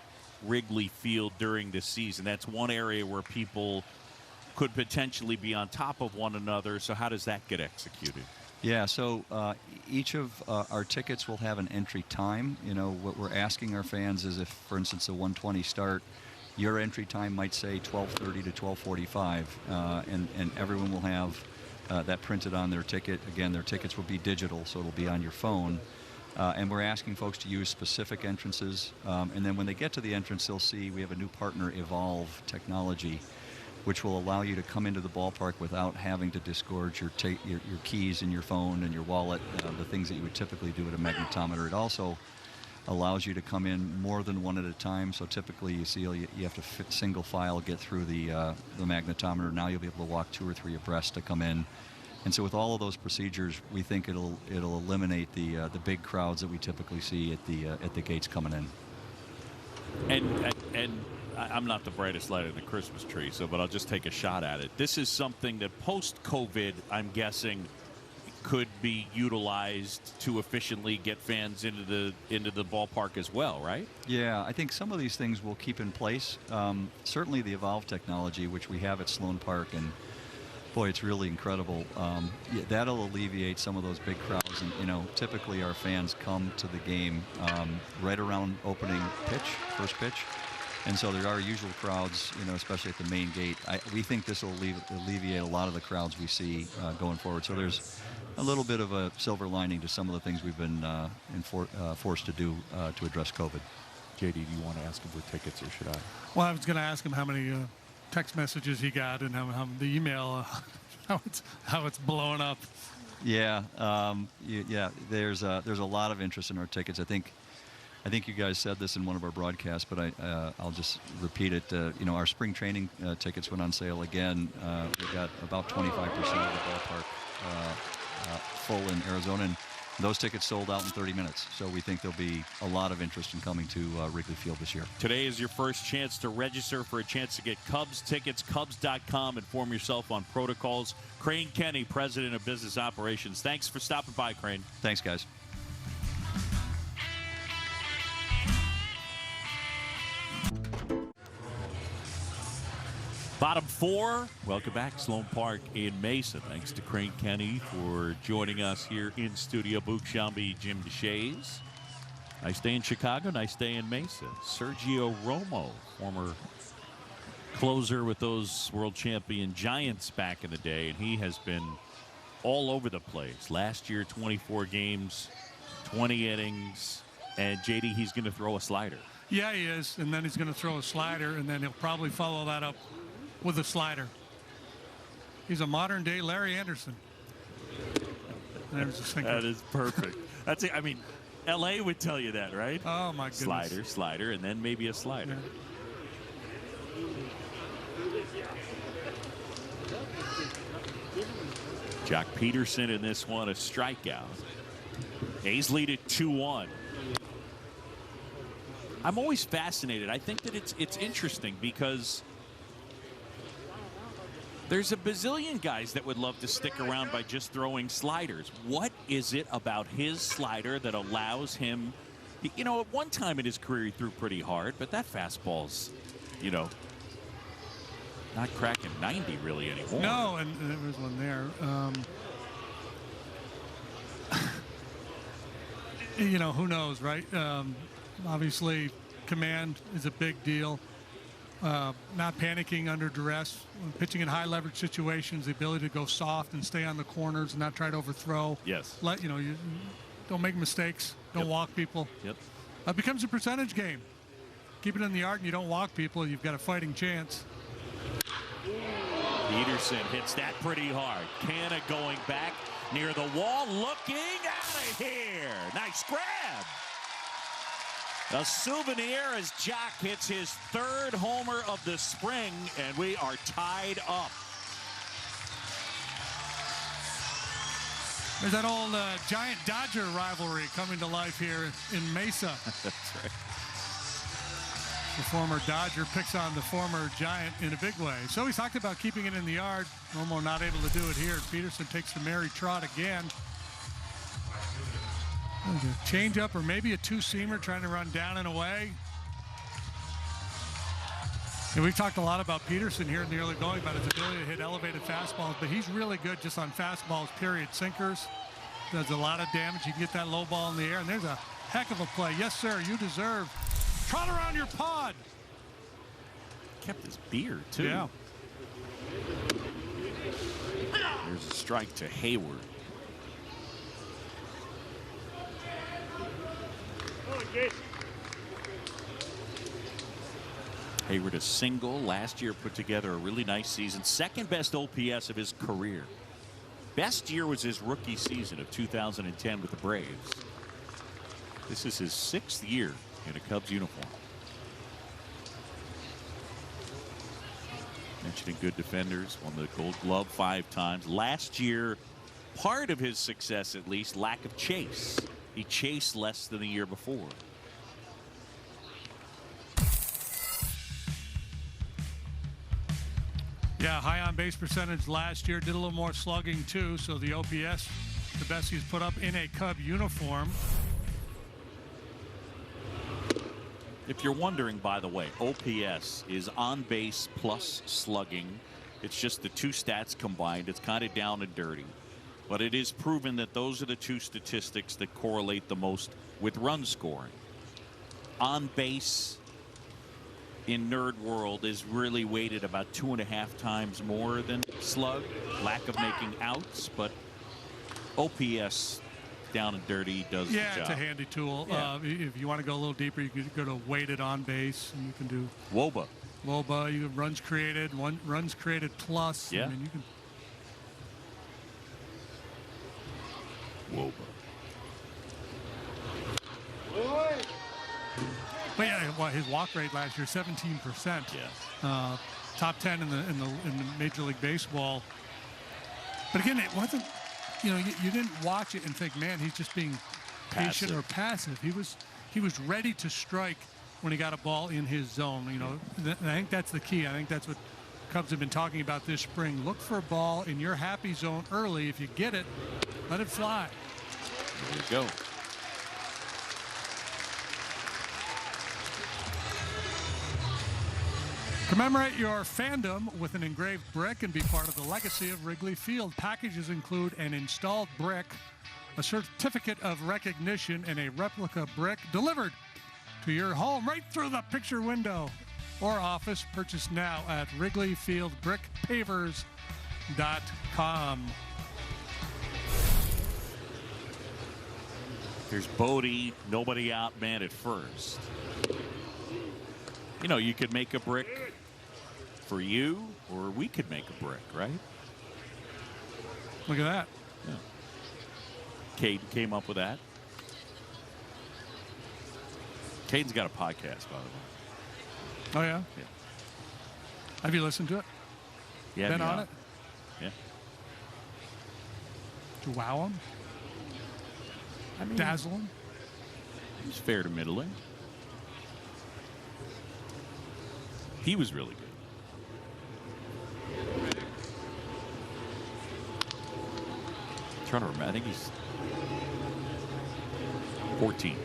Wrigley Field during this season? That's one area where people could potentially be on top of one another. So how does that get executed? Yeah, so each of our tickets will have an entry time. What we're asking our fans is if, for instance, a 1:20 start, your entry time might say 12:30 to 12:45, and everyone will have that printed on their ticket. Again, their tickets will be digital, so it'll be on your phone. And we're asking folks to use specific entrances. And then when they get to the entrance, they'll see we have a new partner, Evolve Technology, which will allow you to come into the ballpark without having to disgorge your keys and your phone and your wallet, the things that you would typically do at a magnetometer. It also allows you to come in more than one at a time. So typically you see you have to single file get through the magnetometer. Now you'll be able to walk 2 or 3 abreast to come in. And so with all of those procedures, we think it'll eliminate the big crowds that we typically see at the gates coming in. And I'm not the brightest light in the Christmas tree, but I'll just take a shot at it. This is something that post-COVID, I'm guessing, could be utilized to efficiently get fans into the ballpark as well, right? Yeah, I think some of these things we'll keep in place. Certainly the Evolve technology, which we have at Sloan Park, and Boy, it's really incredible. Yeah, that'll alleviate some of those big crowds. And, you know, typically our fans come to the game right around opening pitch, first pitch. And so there are usual crowds, you know, especially at the main gate. We think this will alleviate a lot of the crowds we see going forward. So there's a little bit of a silver lining to some of the things we've been forced to do to address COVID. JD, do you want to ask him for tickets, or should I? Well, I was going to ask him how many text messages he got and how the email, how it's blowing up. Yeah, yeah. There's a lot of interest in our tickets. I think you guys said this in one of our broadcasts, but I'll just repeat it. You know, our spring training tickets went on sale again. We got about 25% of the ballpark full in Arizona, and those tickets sold out in 30 minutes. So we think there'll be a lot of interest in coming to Wrigley Field this year. Today is your first chance to register for a chance to get Cubs tickets. Cubs.com. Inform yourself on protocols. Crane Kenny, President of Business Operations. Thanks for stopping by, Crane. Thanks, guys. Bottom four. Welcome back, Sloan Park in Mesa. Thanks to Crane Kenny for joining us here in studio. Boog Sciambi, Jim DeShays. Nice day in Chicago, nice day in Mesa. Sergio Romo, former closer with those world champion Giants back in the day, and he has been all over the place. Last year, 24 games, 20 innings, and JD, he's going to throw a slider. Yeah, he is, and then he's going to throw a slider, and then he'll probably follow that up with a slider. He's a modern-day Larry Anderson. There's a sinker. That is perfect. That's it. I mean, L.A. would tell you that, right? Oh, my goodness. Slider, slider, and then maybe a slider. Yeah. Jock Peterson in this one, a strikeout. A's lead at 2-1. I'm always fascinated. I think that it's interesting because there's a bazillion guys that would love to stick around by just throwing sliders. What is it about his slider that allows him? You know, at one time in his career he threw pretty hard, but that fastball's, you know, not cracking 90 really anymore. No, and there was one there. You know, who knows, right? Obviously, command is a big deal. Not panicking under duress, pitching in high leverage situations, the ability to go soft and stay on the corners and not try to overthrow. Yes. You don't make mistakes. Don't walk people. Yep. It becomes a percentage game. Keep it in the yard and you don't walk people, you've got a fighting chance. Peterson hits that pretty hard. Canna going back near the wall, looking out of here. Nice grab. A souvenir as Jock hits his third homer of the spring, and we are tied up. There's that old Giant-Dodger rivalry coming to life here in Mesa. That's right. The former Dodger picks on the former Giant in a big way. So he's talked about keeping it in the yard. Romo not able to do it here. Peterson takes the merry trot again. A change-up or maybe a two-seamer trying to run down and away. And we've talked a lot about Peterson here in the early going about his ability to hit elevated fastballs, but he's really good just on fastballs, period. Sinkers, does a lot of damage. You can get that low ball in the air, and there's a heck of a play. Yes, sir, you deserve. Trot around your pod. Kept his beard, too. Yeah. There's a strike to Hayward. Hayward a single last year, put together a really nice season. Second best OPS of his career. Best year was his rookie season of 2010 with the Braves. This is his 6th year in a Cubs uniform. Mentioning good defenders, won the Gold Glove 5 times. Last year, part of his success at least, lack of chase. He chased less than the year before. Yeah, high on base percentage last year. Did a little more slugging too. So the OPS, the best he's put up in a Cub uniform. If you're wondering, by the way, OPS is on base plus slugging It's just the two stats combined. It's kind of down and dirty. But it is proven that those are the two statistics that correlate the most with run scoring. On base in nerd world is really weighted about 2.5 times more than slug. Lack of making outs, but OPS down and dirty does the job. Yeah, it's a handy tool. Yeah. If you want to go a little deeper, you could go to weighted on base, and you can do WOBA. You have runs created, runs created plus. Yeah. I mean, you can. WOBA. But yeah, his walk rate last year 17%. Yeah. Top 10 in the Major League Baseball. But again, it wasn't. You didn't watch it and think, man, he's just being patient or passive. He was ready to strike when he got a ball in his zone. I think that's the key. I think that's what Cubs have been talking about this spring. Look for a ball in your happy zone early. If you get it, let it fly. There you go. Commemorate your fandom with an engraved brick and be part of the legacy of Wrigley Field. Packages include an installed brick, a certificate of recognition, and a replica brick delivered to your home right through the picture window or office. Purchase now at WrigleyFieldBrickPavers.com. Here's Bodie. Nobody out man at first. You could make a brick for you, or we could make a brick, right? Look at that. Yeah. Caden came up with that. Caden's got a podcast, by the way. Oh, yeah? Yeah. Have you listened to it? Yeah. Been on it? Yeah. To wow him? I mean, Dazzle him? He's fair to middling. He was really good. I'm trying to remember. I think he's 14.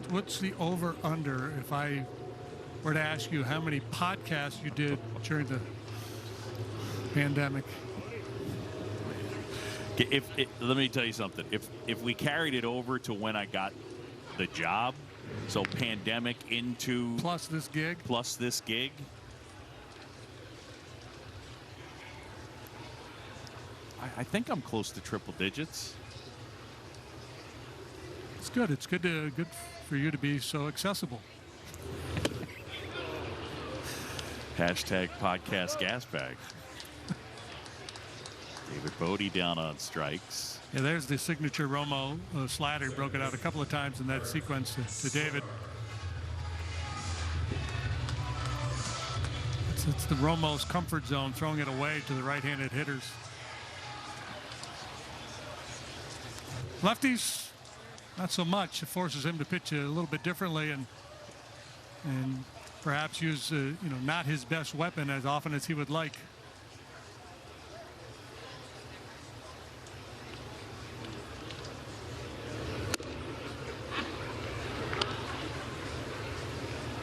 What's the over under if I were to ask you how many podcasts you did during the pandemic? Let me tell you something. If we carried it over to when I got the job, so pandemic into plus this gig, I think I'm close to triple digits. It's good. It's good for you to be so accessible. Hashtag podcast gas bag. David Bodie down on strikes. Yeah, there's the signature Romo slider. He broke it out a couple of times in that sequence to David. It's the Romo's comfort zone, throwing it away to the right-handed hitters. Lefties, not so much. It forces him to pitch a little bit differently and perhaps use not his best weapon as often as he would like.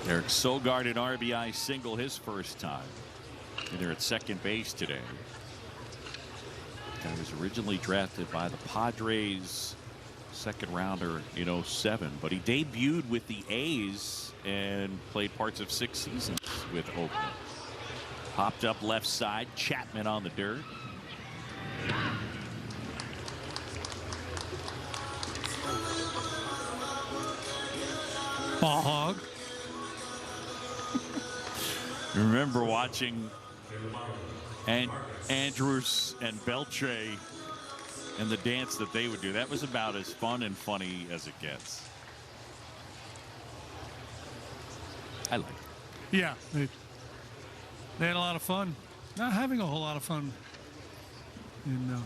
Eric Sogard, an RBI single his first time. And they're at second base today. Guy was originally drafted by the Padres, second rounder in 07, but he debuted with the A's and played parts of 6 seasons with Oakland. Popped up left side, Chapman on the dirt. Ball hog. Remember watching Andrews and Beltre and the dance that they would do. That was about as fun and funny as it gets. I like it. Yeah, they had a lot of fun. Not having a whole lot of fun in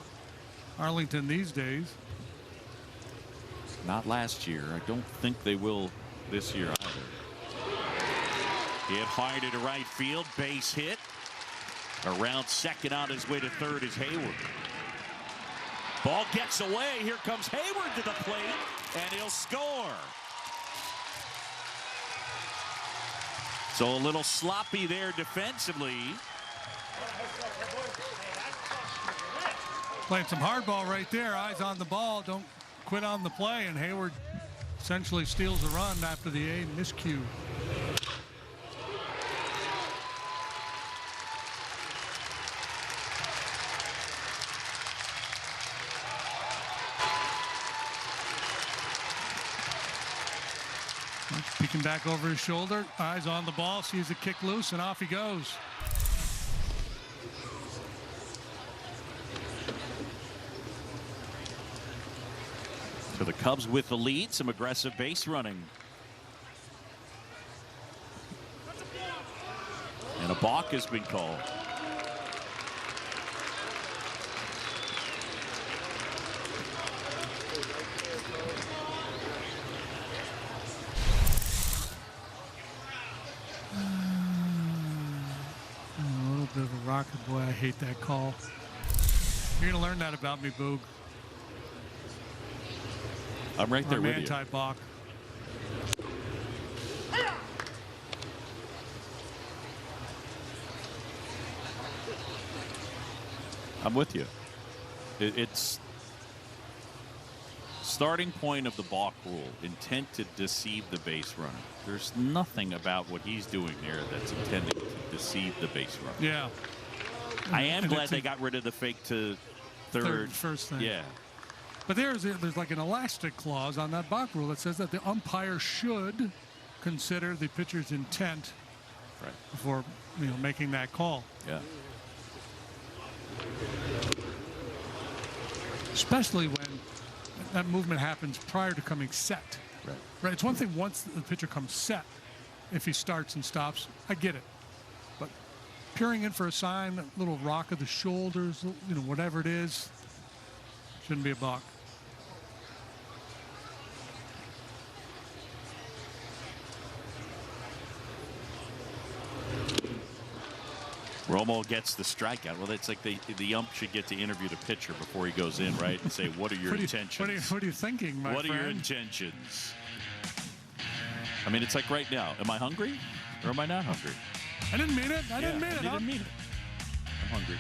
Arlington these days. Not last year. I don't think they will this year either. Hit hard into right field, base hit. Around second, on his way to third is Hayward. Ball gets away. Here comes Hayward to the plate, and he'll score. So a little sloppy there defensively. Playing some hardball right there. Eyes on the ball. Don't quit on the play. And Hayward essentially steals the run after the A miscue. Peeking back over his shoulder, eyes on the ball, sees the kick loose, and off he goes. So the Cubs with the lead, some aggressive base running. And a balk has been called. Bit of a rocket, boy. I hate that call. You're gonna learn that about me, Boog. I'm right there I'm with you. anti-balk. I'm with you. It's starting point of the balk rule, intent to deceive the base runner. There's nothing about what he's doing there that's intended to deceive the base runner. Yeah. I am glad they got rid of the fake to third. First thing. Yeah. But there's like an elastic clause on that balk rule that says that the umpire should consider the pitcher's intent before making that call. Yeah. Especially when that movement happens prior to coming set. Right. It's one thing once the pitcher comes set, if he starts and stops, I get it. But peering in for a sign, a little rock of the shoulders, whatever it is, shouldn't be a balk. Romo gets the strikeout. Well, it's like the ump should get to interview the pitcher before he goes in, right? And say, what are your intentions? What are you thinking, my friend? What are your intentions? I mean, it's like right now. Am I hungry or am I not hungry? I didn't mean it. I didn't mean it. I'm hungry.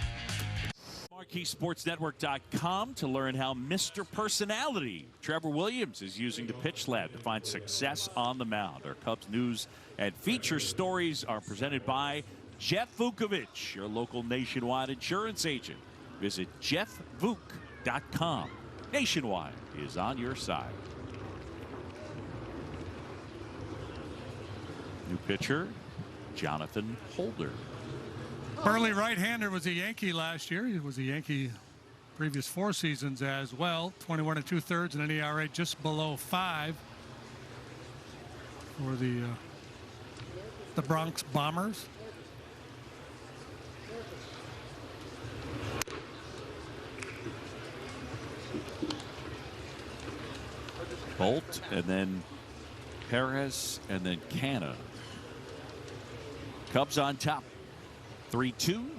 MarqueeSportsNetwork.com to learn how Mr. Personality, Trevor Williams, is using the pitch lab to find success on the mound. Our Cubs news and feature stories are presented by Jeff Vukovich, your local Nationwide insurance agent. Visit jeffvuk.com. Nationwide is on your side. New pitcher, Jonathan Holder. Early right-hander was a Yankee last year. He was a Yankee previous 4 seasons as well. 21 2/3 and an ERA just below 5 for the Bronx Bombers. Bolt, and then Perez, and then Canna. Cubs on top, 3-2.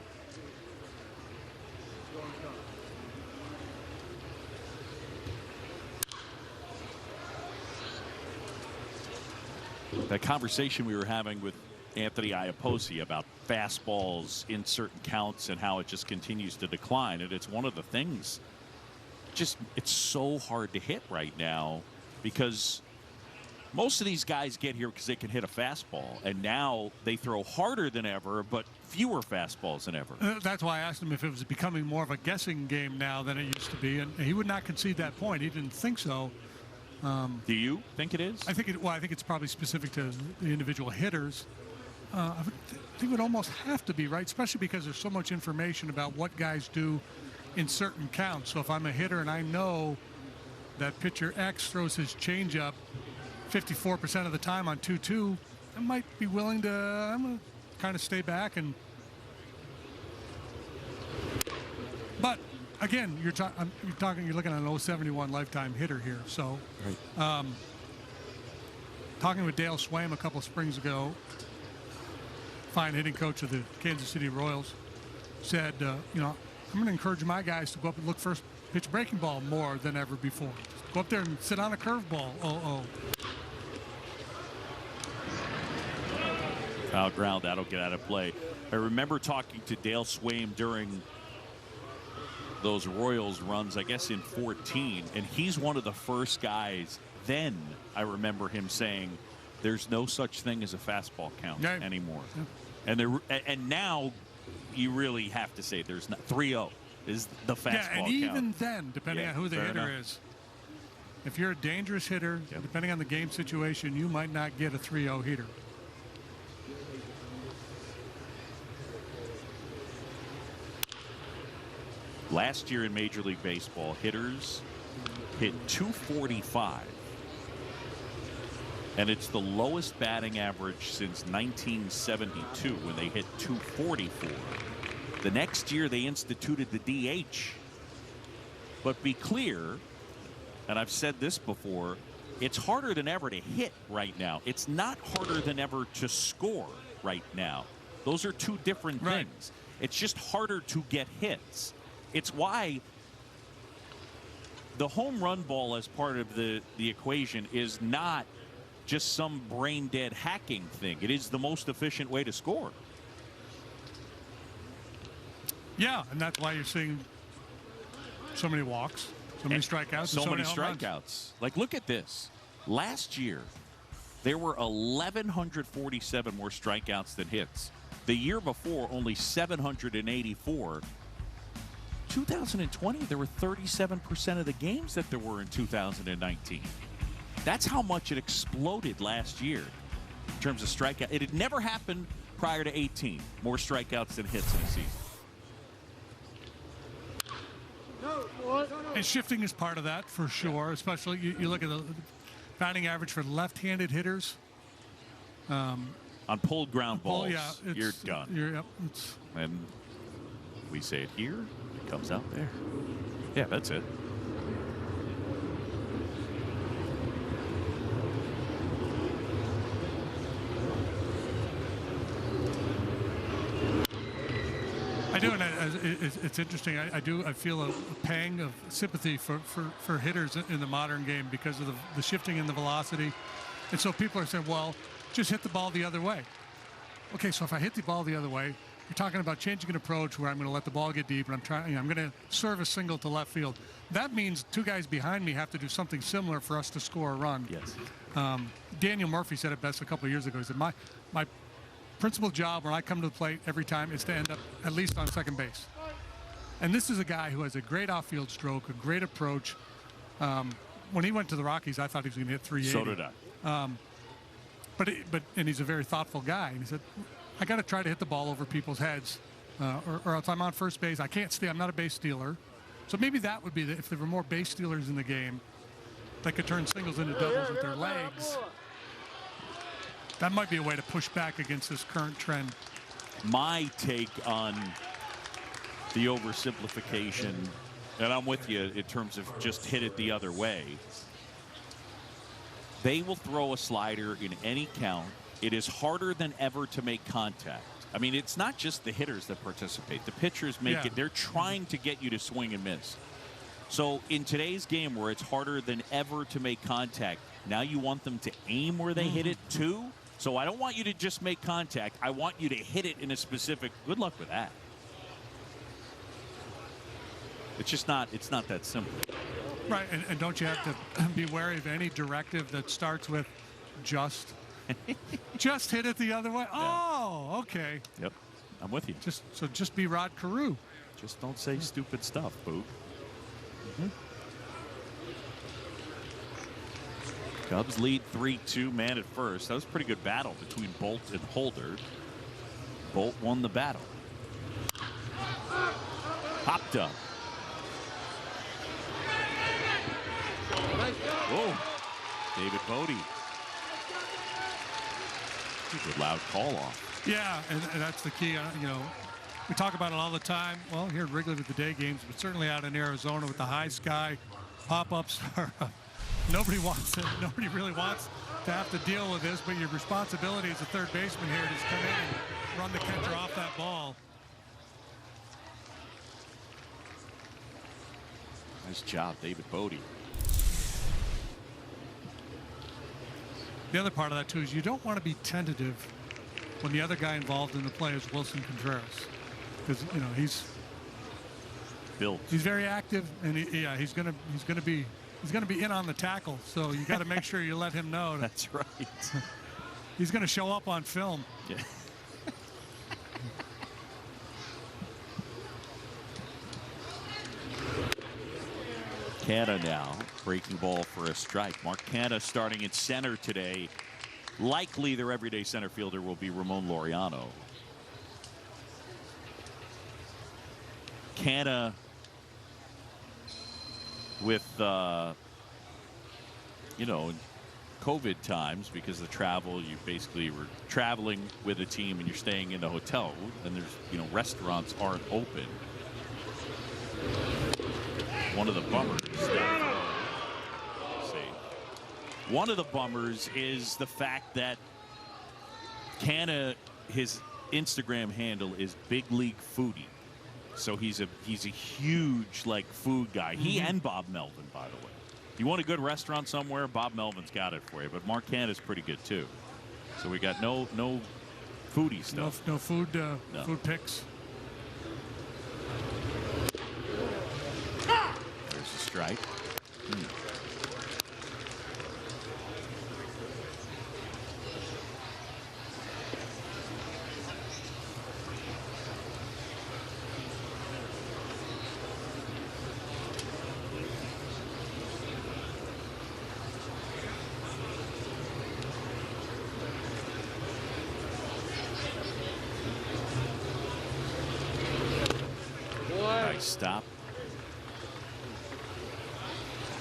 That conversation we were having with Anthony Iapoce about fastballs in certain counts and how it just continues to decline, and it's one of the things. It's so hard to hit right now, because most of these guys get here because they can hit a fastball, and now they throw harder than ever, but fewer fastballs than ever. That's why I asked him if it was becoming more of a guessing game now than it used to be, and he would not concede that point. He didn't think so. Do you think it is? I think it's probably specific to the individual hitters. I think it would almost have to be, right? Especially because there's so much information about what guys do in certain counts. So if I'm a hitter and I know that pitcher X throws his changeup 54% of the time on 2-2, I might be willing to kind of stay back and. But again, you're looking at an 071 lifetime hitter here. So, right. Talking with Dale Swaim a couple of springs ago, fine hitting coach of the Kansas City Royals, said, I'm going to encourage my guys to go up and look first pitch breaking ball more than ever before. Go up there and sit on a curveball. Foul ground, that'll get out of play. I remember talking to Dale Swaim during those Royals runs, I guess in 14, and he's one of the first guys. Then I remember him saying, "There's no such thing as a fastball count anymore." Yeah. And now you really have to say there's not 3-0 is the fastball count. Yeah, and even then, depending on who the hitter is, if you're a dangerous hitter, depending on the game situation, you might not get a 3-0 hitter. Last year in Major League Baseball, hitters hit 245. And it's the lowest batting average since 1972 when they hit 244. The next year they instituted the DH. But be clear, and I've said this before, it's harder than ever to hit right now. It's not harder than ever to score right now. Those are two different things. It's just harder to get hits. It's why the home run ball as part of the equation is not just some brain dead hacking thing. It is the most efficient way to score. Yeah, and that's why you're seeing so many walks, so many strikeouts, so many strikeouts. Like, look at this. Last year, there were 1,147 more strikeouts than hits. The year before, only 784. 2020, there were 37% of the games that there were in 2019. That's how much it exploded last year in terms of strikeout. It had never happened prior to 18. More strikeouts than hits in a season. And shifting is part of that for sure. Especially you look at the batting average for left-handed hitters. On pulled ground balls, you're done. And we say it here. Comes out there. Yeah, that's it. I do, and it's interesting. I feel a pang of sympathy for hitters in the modern game because of the shifting in the velocity. And so people are saying, well, just hit the ball the other way. Okay, so if I hit the ball the other way, you're talking about changing an approach where I'm going to let the ball get deep and I'm going to serve a single to left field. That means two guys behind me have to do something similar for us to score a run. Yes. Daniel Murphy said it best a couple of years ago. He said, my principal job when I come to the plate every time is to end up at least on second base. And this is a guy who has a great off-field stroke, a great approach. When he went to the Rockies, I thought he was going to hit 380. So did I. And he's a very thoughtful guy. And he said, I got to try to hit the ball over people's heads, or else I'm on first base. I can't stay. I'm not a base stealer. So maybe that would be if there were more base stealers in the game that could turn singles into doubles with their legs. That might be a way to push back against this current trend. My take on the oversimplification, and I'm with you in terms of just hit it the other way. They will throw a slider in any count. It is harder than ever to make contact. I mean, it's not just the hitters that participate. The pitchers make it. They're trying to get you to swing and miss. So in today's game where it's harder than ever to make contact, now you want them to aim where they hit it too? So I don't want you to just make contact. I want you to hit it in a specific. Good luck with that. It's just not. It's not that simple. Right, and don't you have to be wary of any directive that starts with just hit it the other way? Yeah. Oh, okay. Yep, I'm with you. Just be Rod Carew. Just don't say stupid stuff, Boog. Cubs lead 3-2, man at first. That was a pretty good battle between Bolt and Holder. Bolt won the battle. Popped up. Oh, David Bodie. Good loud call off. Yeah, and that's the key. We talk about it all the time. Well, here at Wrigley with the day games, but certainly out in Arizona with the high sky, pop-ups are. Nobody wants it. Nobody really wants to have to deal with this, but your responsibility as a third baseman here is come in and run the catcher off that ball. Nice job, David Bodie. The other part of that, too, is you don't want to be tentative when the other guy involved in the play is Wilson Contreras, because he's built. He's very active, and he's gonna be in on the tackle. So you got to make sure you let him know. That's right. He's gonna show up on film. Yeah. Canna now breaking ball for a strike. Mark Canna starting at center today. Likely their everyday center fielder will be Ramon Laureano. Canna with COVID times, because of the travel, you basically were traveling with a team and you're staying in a hotel, and there's restaurants aren't open. One of the bummers. One of the bummers is the fact that Canna, his Instagram handle is Big League Foodie, so he's a huge food guy. He and Bob Melvin, by the way. If you want a good restaurant somewhere, Bob Melvin's got it for you. But Mark Canna's pretty good too. So we got no foodie stuff. No food food picks. There's a strike. Nice stop.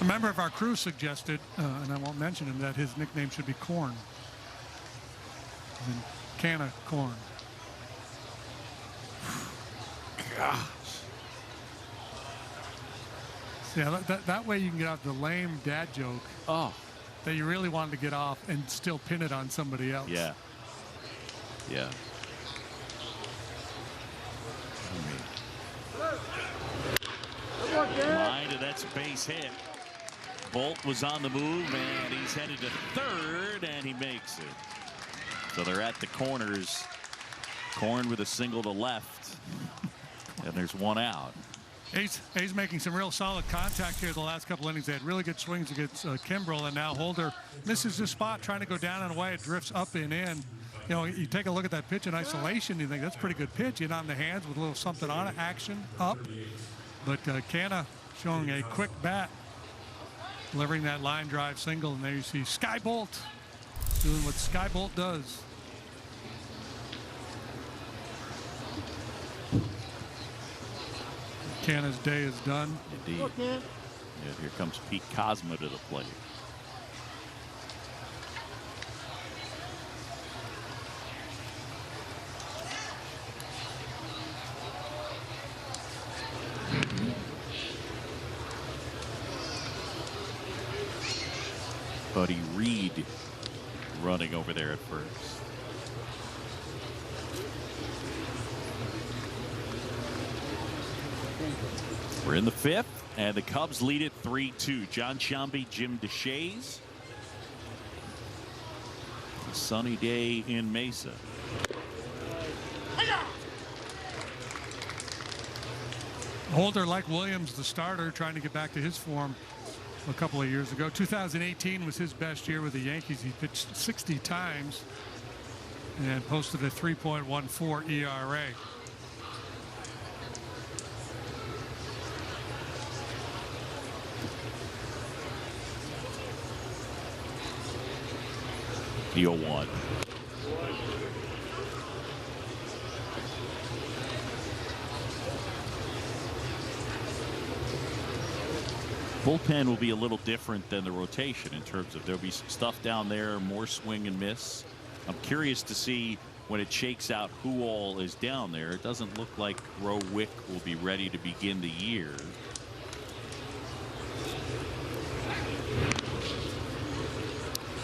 A member of our crew suggested, and I won't mention him, that his nickname should be Corn. Canna Corn. Gosh. Yeah, that way you can get out the lame dad joke that you really wanted to get off and still pin it on somebody else. Yeah. Yeah. Mind, that's a base hit. Bolt was on the move, and he's headed to third, and he makes it. So they're at the corners. Corn with a single to left, and there's one out. He's making some real solid contact here the last couple innings. They had really good swings against Kimbrel, and now Holder misses his spot trying to go down and away. It drifts up and in. You take a look at that pitch in isolation, you think that's a pretty good pitch. In on the hands with a little something on it, action up. But Canna showing a quick bat, delivering that line drive single, and there you see Sky Bolt doing what Sky Bolt does. Canna's day is done. Indeed. Yeah, here comes Pete Cosma to the plate. Buddy Reed running over there at first. We're in the fifth, and the Cubs lead it 3-2. John Sciambi, Jim DeShays. A sunny day in Mesa. Holder, like Williams, the starter, trying to get back to his form a couple of years ago. 2018 was his best year with the Yankees. He pitched 60 times and posted a 3.14 ERA. The 0-1. Bullpen will be a little different than the rotation in terms of there'll be some stuff down there, more swing and miss. I'm curious to see when it shakes out who all is down there. It doesn't look like Roe Wick will be ready to begin the year.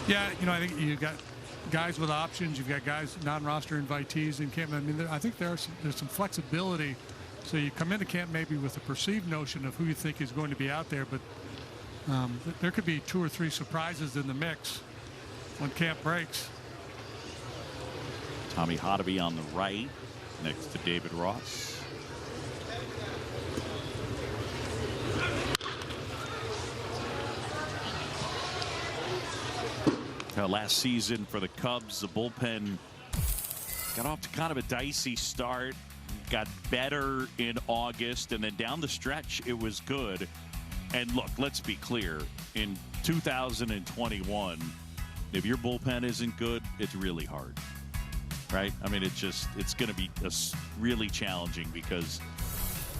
Yeah, I think you've got guys with options. You've got guys, non-roster invitees in camp. I mean, I think there's some flexibility. So you come into camp maybe with a perceived notion of who you think is going to be out there, but there could be 2 or 3 surprises in the mix when camp breaks. Tommy Hotovy on the right next to David Ross. Last season for the Cubs, the bullpen got off to kind of a dicey start, got better in August, and then down the stretch it was good. And look, let's be clear, in 2021, if your bullpen isn't good, it's really hard, right? I mean, it's going to be really challenging because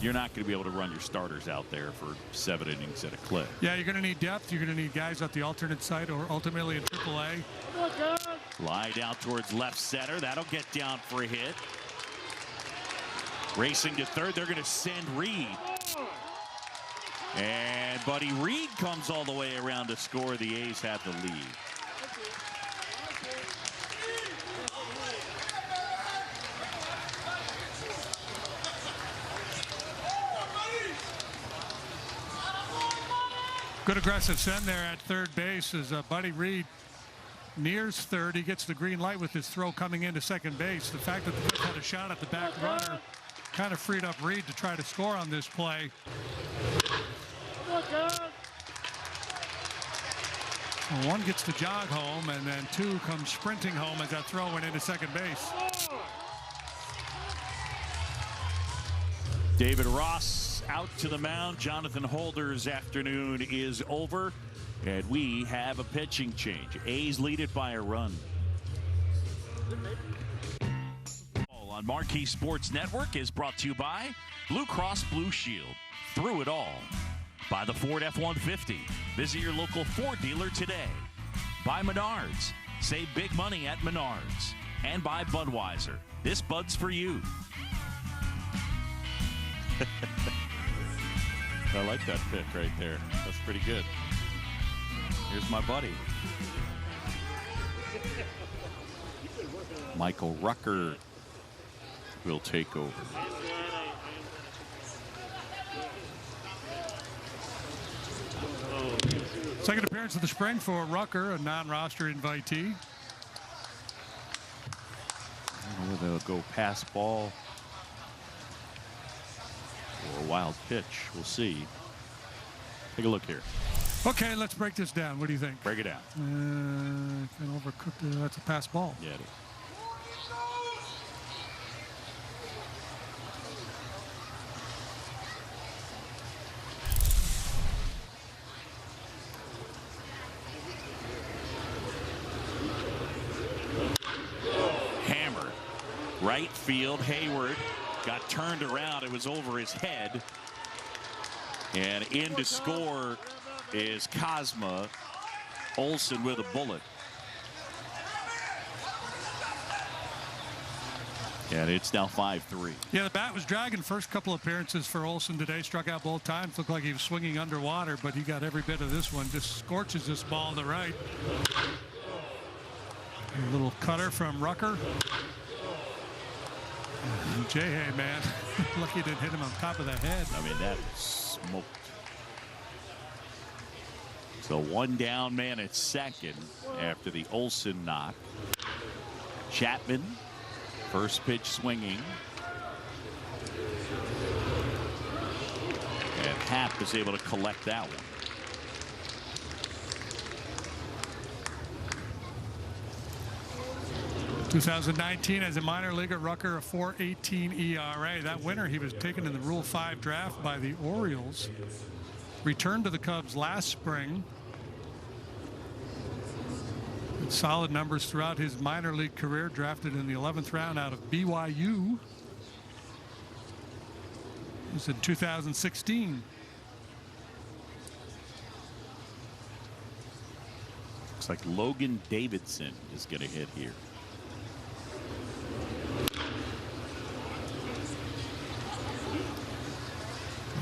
you're not going to be able to run your starters out there for 7 innings at a clip. Yeah, you're going to need depth. You're going to need guys at the alternate site or ultimately in AAA. Lie down towards left center. That'll get down for a hit. Racing to third. They're going to send Reed. And Buddy Reed comes all the way around to score. The A's have the lead. Good aggressive send there at third base as Buddy Reed nears third. He gets the green light with his throw coming into second base. The fact that the Blitz had a shot at the back runner kind of freed up Reed to try to score on this play. Well, one gets to jog home, and then two comes sprinting home as that throw went into second base. David Ross out to the mound. Jonathan Holder's afternoon is over, and we have a pitching change. A's lead it by a run. On Marquee Sports Network is brought to you by Blue Cross Blue Shield. Through it all. By the Ford F-150. Visit your local Ford dealer today. By Menards. Save big money at Menards. And by Budweiser. This Bud's for you. I like that pick right there. That's pretty good. Here's my buddy. Michael Rucker will take over. Second appearance of the spring for Rucker, a non-roster invitee. I don't know whether they'll go pass ball or a wild pitch. We'll see. Take a look here. Okay, let's break this down. What do you think? Break it down. Kind of overcooked. That's a pass ball. Yeah, it is. Hammer. Right field. Hayward got turned around. It was over his head. And in to score is Cosma. Olsen with a bullet. And it's now 5-3. Yeah, the bat was dragging. First couple appearances for Olsen today. Struck out both times. Looked like he was swinging underwater, but he got every bit of this one. Just scorches this ball to right. A little cutter from Rucker. Jay, man. Lucky it didn't hit him on top of the head. I mean, that smoked. So one down man at second after the Olsen knock. Chapman, first pitch swinging. And Happ is able to collect that one. In 2019, as a minor leaguer, Rucker a 4.18 ERA. That winter, he was taken in the Rule 5 draft by the Orioles. Returned to the Cubs last spring. Solid numbers throughout his minor league career. Drafted in the 11th round out of BYU. It was in 2016. Looks like Logan Davidson is going to hit here.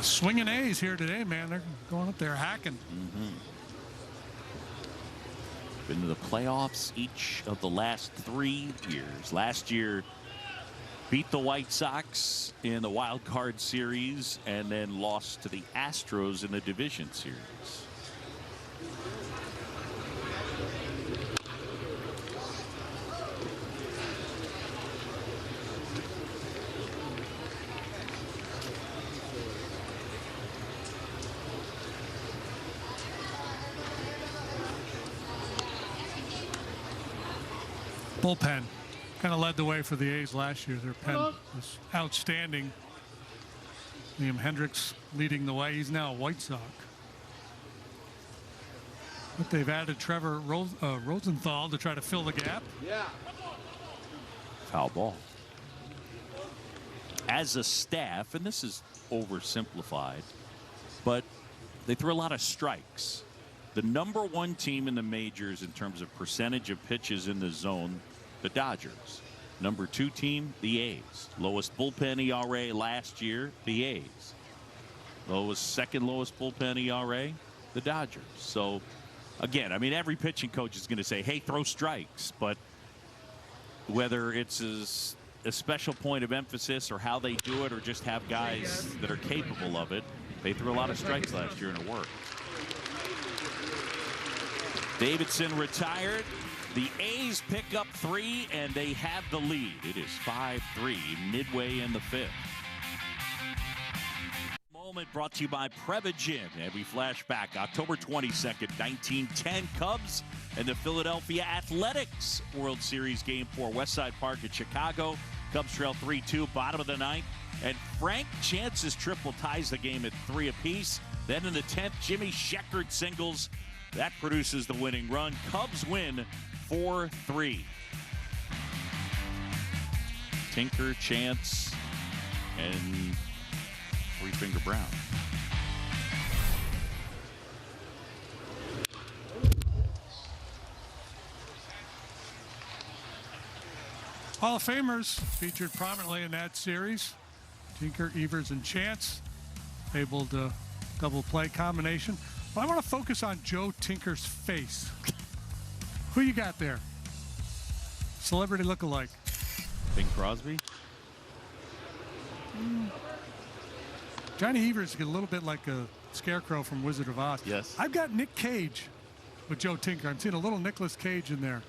Swinging A's here today, man. They're going up there hacking. Been to the playoffs each of the last 3 years. Last year, beat the White Sox in the wild card series and then lost to the Astros in the division series. bullpen kind of led the way for the A's last year. Their pen was outstanding. Liam Hendricks leading the way. He's now a White Sox. But they've added Trevor Rosenthal to try to fill the gap. Foul ball. As a staff, and this is oversimplified, but they threw a lot of strikes. The #1 team in the majors in terms of percentage of pitches in the zone, the Dodgers. #2 team, the A's. Lowest bullpen ERA last year, the A's. Second lowest bullpen ERA, the Dodgers. So, again, I mean, every pitching coach is going to say, hey, throw strikes. But whether it's a special point of emphasis or how they do it or just have guys that are capable of it, they threw a lot of strikes last year and it worked. Davidson retired. The A's pick up 3 and they have the lead. It is 5-3 midway in the 5th. Moment brought to you by Prevagen. And we flash back October 22nd, 1910, Cubs and the Philadelphia Athletics World Series Game 4, Westside Park at Chicago. Cubs trail 3-2, bottom of the 9th. And Frank Chance's triple ties the game at 3 apiece. Then in the 10th, Jimmy Sheckard singles. That produces the winning run. Cubs win 4-3. Tinker, Chance, and Three-Finger Brown. Hall of Famers featured prominently in that series. Tinker, Evers, and Chance able to double play combination. But I want to focus on Joe Tinker's face. Who you got there? Celebrity look-alike. Bing Crosby? Johnny Evers is a little bit like a Scarecrow from Wizard of Oz. Yes. I've got Nick Cage with Joe Tinker. I'm seeing a little Nicolas Cage in there.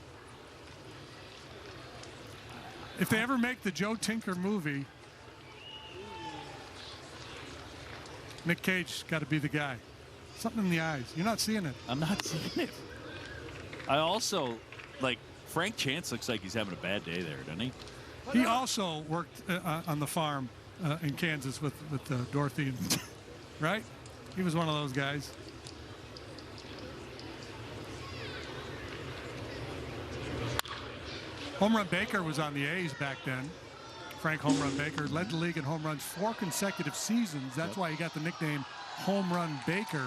If they ever make the Joe Tinker movie, Nick Cage got to be the guy. Something in the eyes. You're not seeing it. I'm not seeing it. I also, like, Frank Chance looks like he's having a bad day there, doesn't he? He also worked on the farm in Kansas with Dorothy, and, right? He was one of those guys. Home Run Baker was on the A's back then. Frank Home Run Baker led the league in home runs 4 consecutive seasons. That's why he got the nickname Home Run Baker.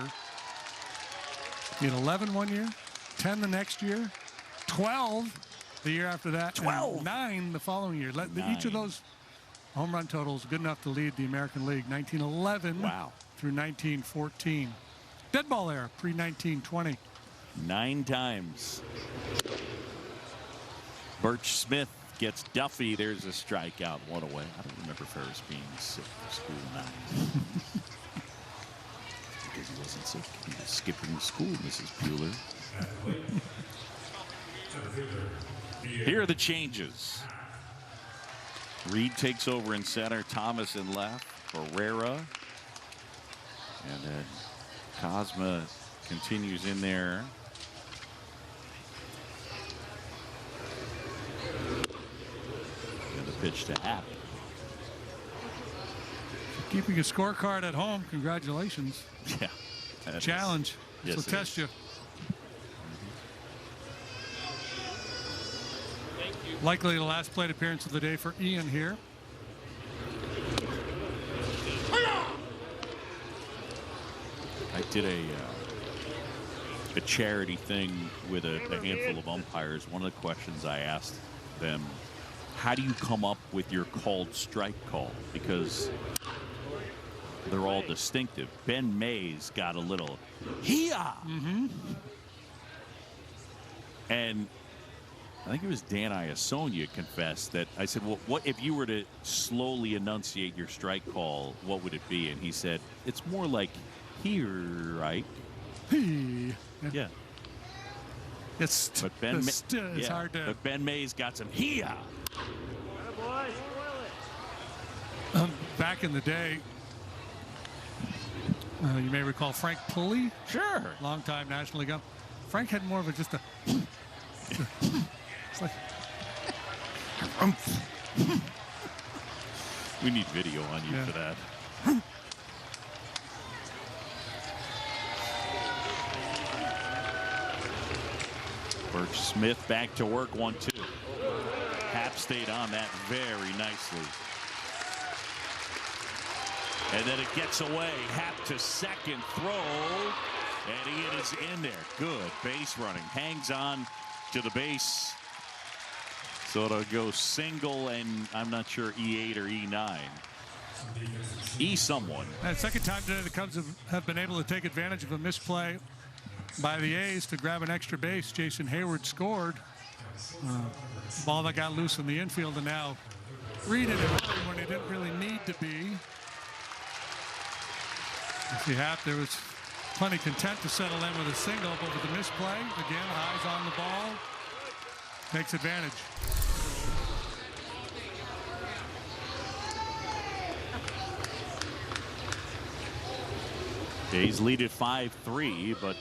He had 11 one year, 10 the next year, 12 the year after that, 12. and 9 the following year. Each of those home run totals good enough to lead the American League. 1911 through 1914. Dead ball era, pre-1920. 9 times. Birch Smith gets Duffy. There's a strikeout. One away. I don't remember Ferris being sick for school 9. Because he wasn't sick. He was skipping school, Mrs. Bueller. Here are the changes. Reed takes over in center. Thomas in left. Herrera. And then Cosma continues in there. And the pitch to Happ. Keeping a scorecard at home, congratulations. Yeah. Challenge. Yes, This will test you. Likely the last plate appearance of the day for Ian here. I did a charity thing with a handful of umpires. One of the questions I asked them, how do you come up with your called strike call? Because they're all distinctive. Ben Mays got a little hee-ah. And I think it was Dan Iasonia confessed that I said, well, what if you were to slowly enunciate your strike call, what would it be? And he said, it's more like here, right? Yeah. It's But it's hard to. But Ben Mays got some hee-ah. Back in the day, you may recall Frank Pulley. Sure. Longtime National League ump. Frank had more of a just a. It's like We need video on you for that. Birch Smith back to work, 1-2. Hap stayed on that very nicely. And then it gets away. Hap to second, throw. And Ian is in there. Good base running. Hangs on to the base. So it'll go single, and I'm not sure E8 or E9. E someone. And second time today the Cubs have been able to take advantage of a misplay by the A's to grab an extra base. Jason Hayward scored. Ball that got loose in the infield, and now Reed in it when he didn't really need to be. If you have, there was plenty content to settle in with a single, but with the misplay, again, eyes on the ball, takes advantage. A's lead at 5-3, but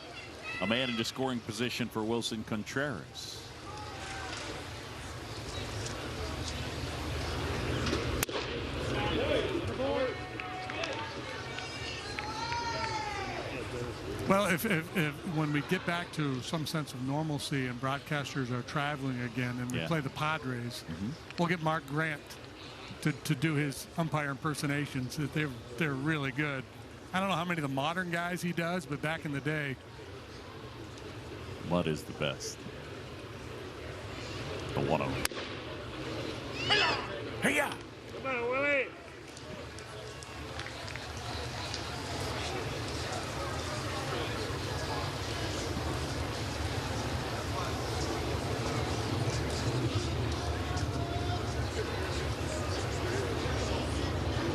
a man into scoring position for Wilson Contreras. Well, if when we get back to some sense of normalcy and broadcasters are traveling again and we play the Padres, we'll get Mark Grant to do his umpire impersonations. They're really good. I don't know how many of the modern guys he does, but back in the day, Mudd is the best. The 1-0. Hey-ya! Come on, Willie!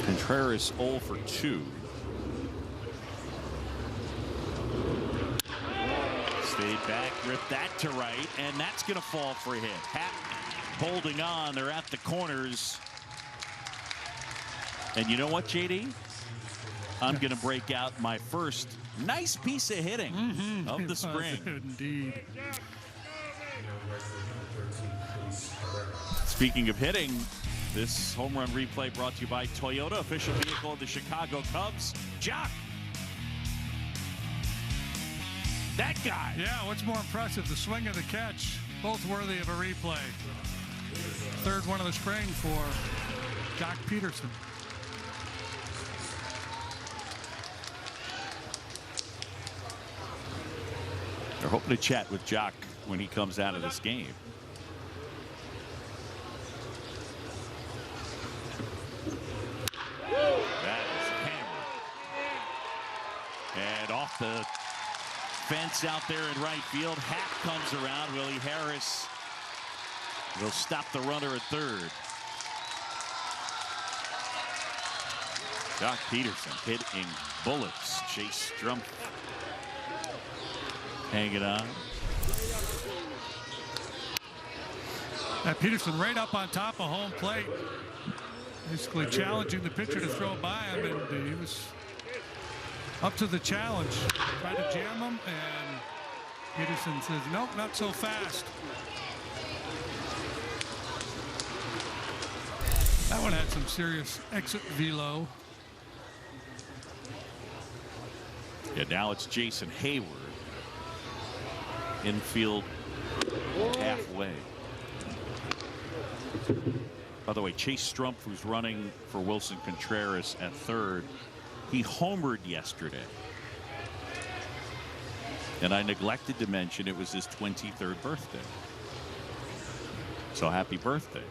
Contreras 0 for 2. Stayed back, ripped that to right, and that's going to fall for a hit. Hap holding on. They're at the corners. And you know what, JD? I'm going to break out my first nice piece of hitting of the spring. Indeed. Speaking of hitting, this home run replay brought to you by Toyota, official vehicle of the Chicago Cubs. Jock. That guy. Yeah, what's more impressive, the swing of the catch, both worthy of a replay. Third one of the spring for Jock Peterson. They're hoping to chat with Jock when he comes out of this game. That is hammered. And off the fence out there in right field. Hap comes around. Willie Harris will stop the runner at third. Jock Peterson hitting bullets. Chase Strumpf hanging on. Peterson right up on top of home plate, basically challenging the pitcher to throw by him, and he was up to the challenge. Tried to jam him, and Peterson says, nope, not so fast. That one had some serious exit velo. Yeah, now it's Jason Hayward. Infield halfway. By the way, Chase Strumpf, who's running for Wilson Contreras at third, he homered yesterday. And I neglected to mention it was his 23rd birthday. So happy birthday.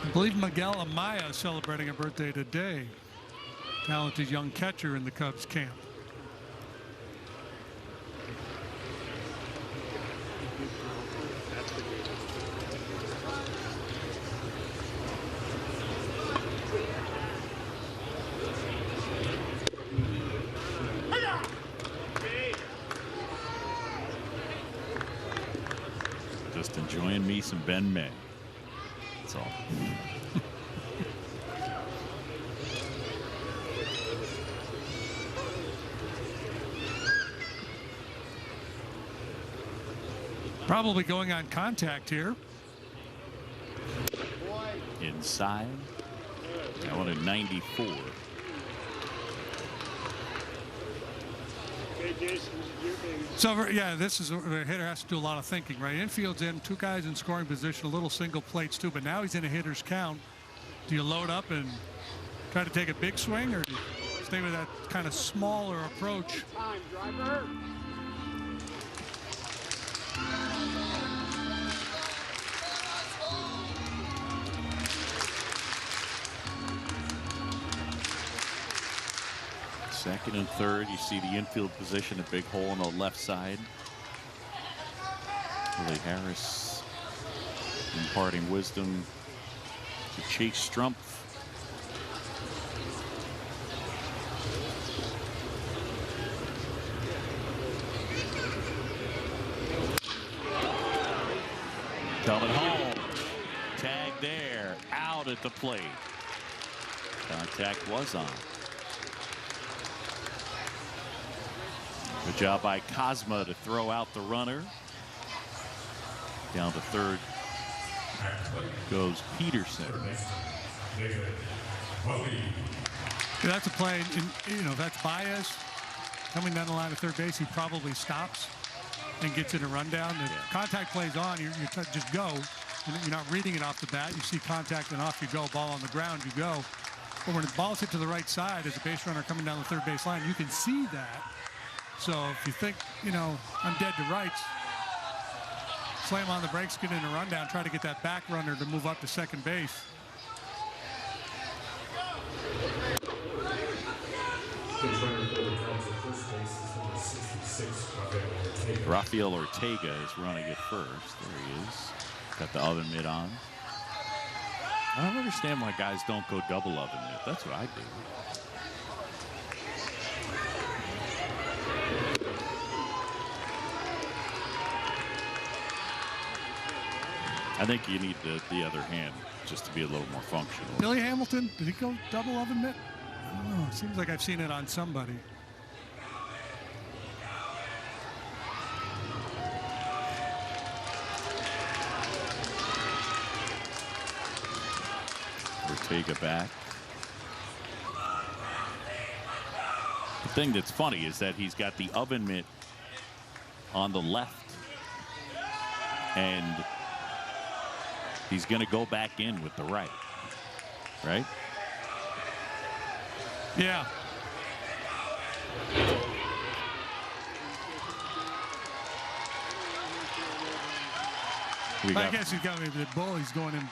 I believe Miguel Amaya is celebrating a birthday today. Talented young catcher in the Cubs camp. Just enjoying me some Ben May. That's all. Probably going on contact here. Inside. That one at 94. So, yeah, this is where a hitter has to do a lot of thinking, right? Infield's in, 2 guys in scoring position, a little single plates too, but now he's in a hitter's count. Do you load up and try to take a big swing, or do you stay with that kind of smaller approach? Time, driver. Second and third, you see the infield position, a big hole on the left side. Willie Harris imparting wisdom to Chase Strumpf. Coming home. Tag there. Out at the plate. Contact was on. Good job by Cosma to throw out the runner. Down to third goes Peterson. That's a play, you know, that's Baez coming down the line of third base. He probably stops and gets in a rundown. The contact plays on, you just go. You're not reading it off the bat. You see contact and off you go. Ball on the ground, you go. But when the ball's hit to the right side as a base runner coming down the third base line, you can see that. So if you think, you know, I'm dead to rights, slam on the brakes, get in a rundown, try to get that back runner to move up to second base. Rafael Ortega is running it first. There he is. Got the oven mitt on. I don't understand why guys don't go double oven mitt. That's what I do. I think you need the other hand just to be a little more functional. Billy Hamilton, did he go double oven mitt? I don't know. It seems like I've seen it on somebody. Ortega back. The thing that's funny is that he's got the oven mitt on the left, and he's going to go back in with the right. Right? Yeah. I guess he's got the ball. He's going in.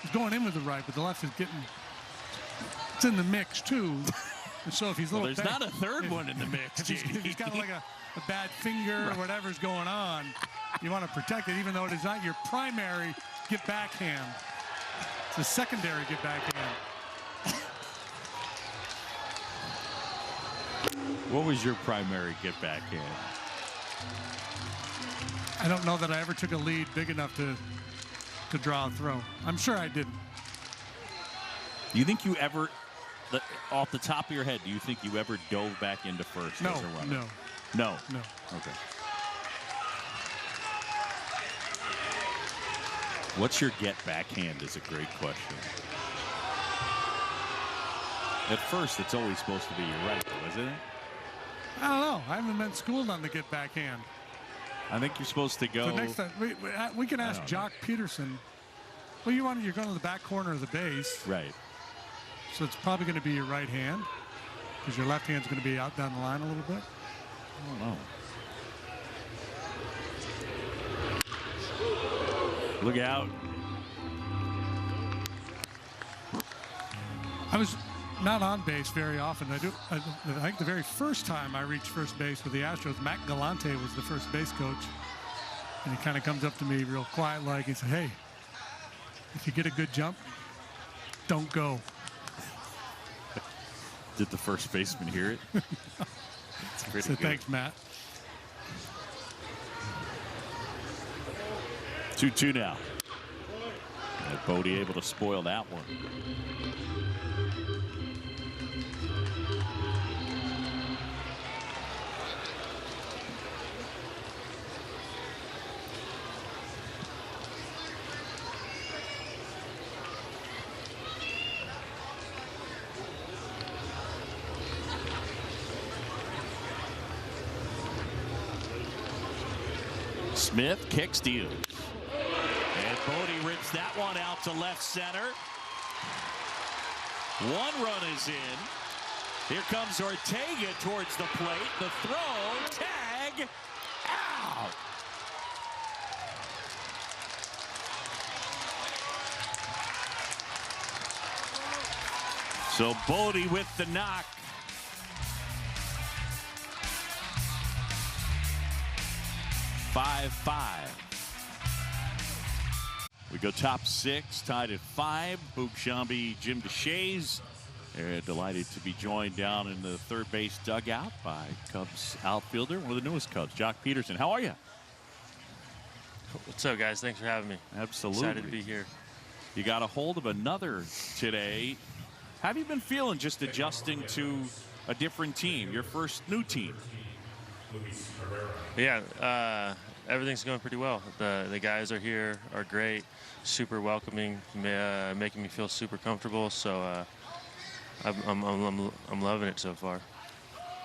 He's going in with the right, but the left is getting. It's in the mix too. And so if he's a little, there's not a third one in the mix. If he's got like a bad finger or whatever's going on, you want to protect it, even though it is not your primary get back hand. It's a secondary get back hand. What was your primary get back hand? I don't know that I ever took a lead big enough to draw a throw. I'm sure I didn't. Do you think you ever, off the top of your head, do you think you ever dove back into first as a runner? No. No? No. Okay. What's your get back hand is a great question. At first, it's always supposed to be your right, though, isn't it? I don't know. I haven't been schooled on the get back hand. I think you're supposed to go. So next time, we can ask Jock Peterson. Well, you're going to the back corner of the base. Right. So it's probably going to be your right hand because your left hand's going to be out down the line a little bit. I don't know. Look out. I was not on base very often. I think the very first time I reached first base with the Astros, Matt Galante was the first base coach. And he kind of comes up to me real quiet like, he said, hey, if you get a good jump, don't go. Did the first baseman hear it? It's pretty good. Thanks, Matt. 2-2 now. And Bodie able to spoil that one. Smith kicks, deals. And Bodie rips that one out to left center. One run is in. Here comes Ortega towards the plate. The throw, tag, out. So Bodie with the knock. Five. We go top 6, tied at 5. Boog Shambi, Jim DeShays. They're delighted to be joined down in the third base dugout by Cubs outfielder, one of the newest Cubs, Jock Peterson. How are you? What's up, guys? Thanks for having me. Absolutely. Excited to be here. You got a hold of another today. How have you been feeling just adjusting to a different team, your first new team? Yeah, everything's going pretty well. The guys are here, are great, super welcoming, making me feel super comfortable. So I'm loving it so far.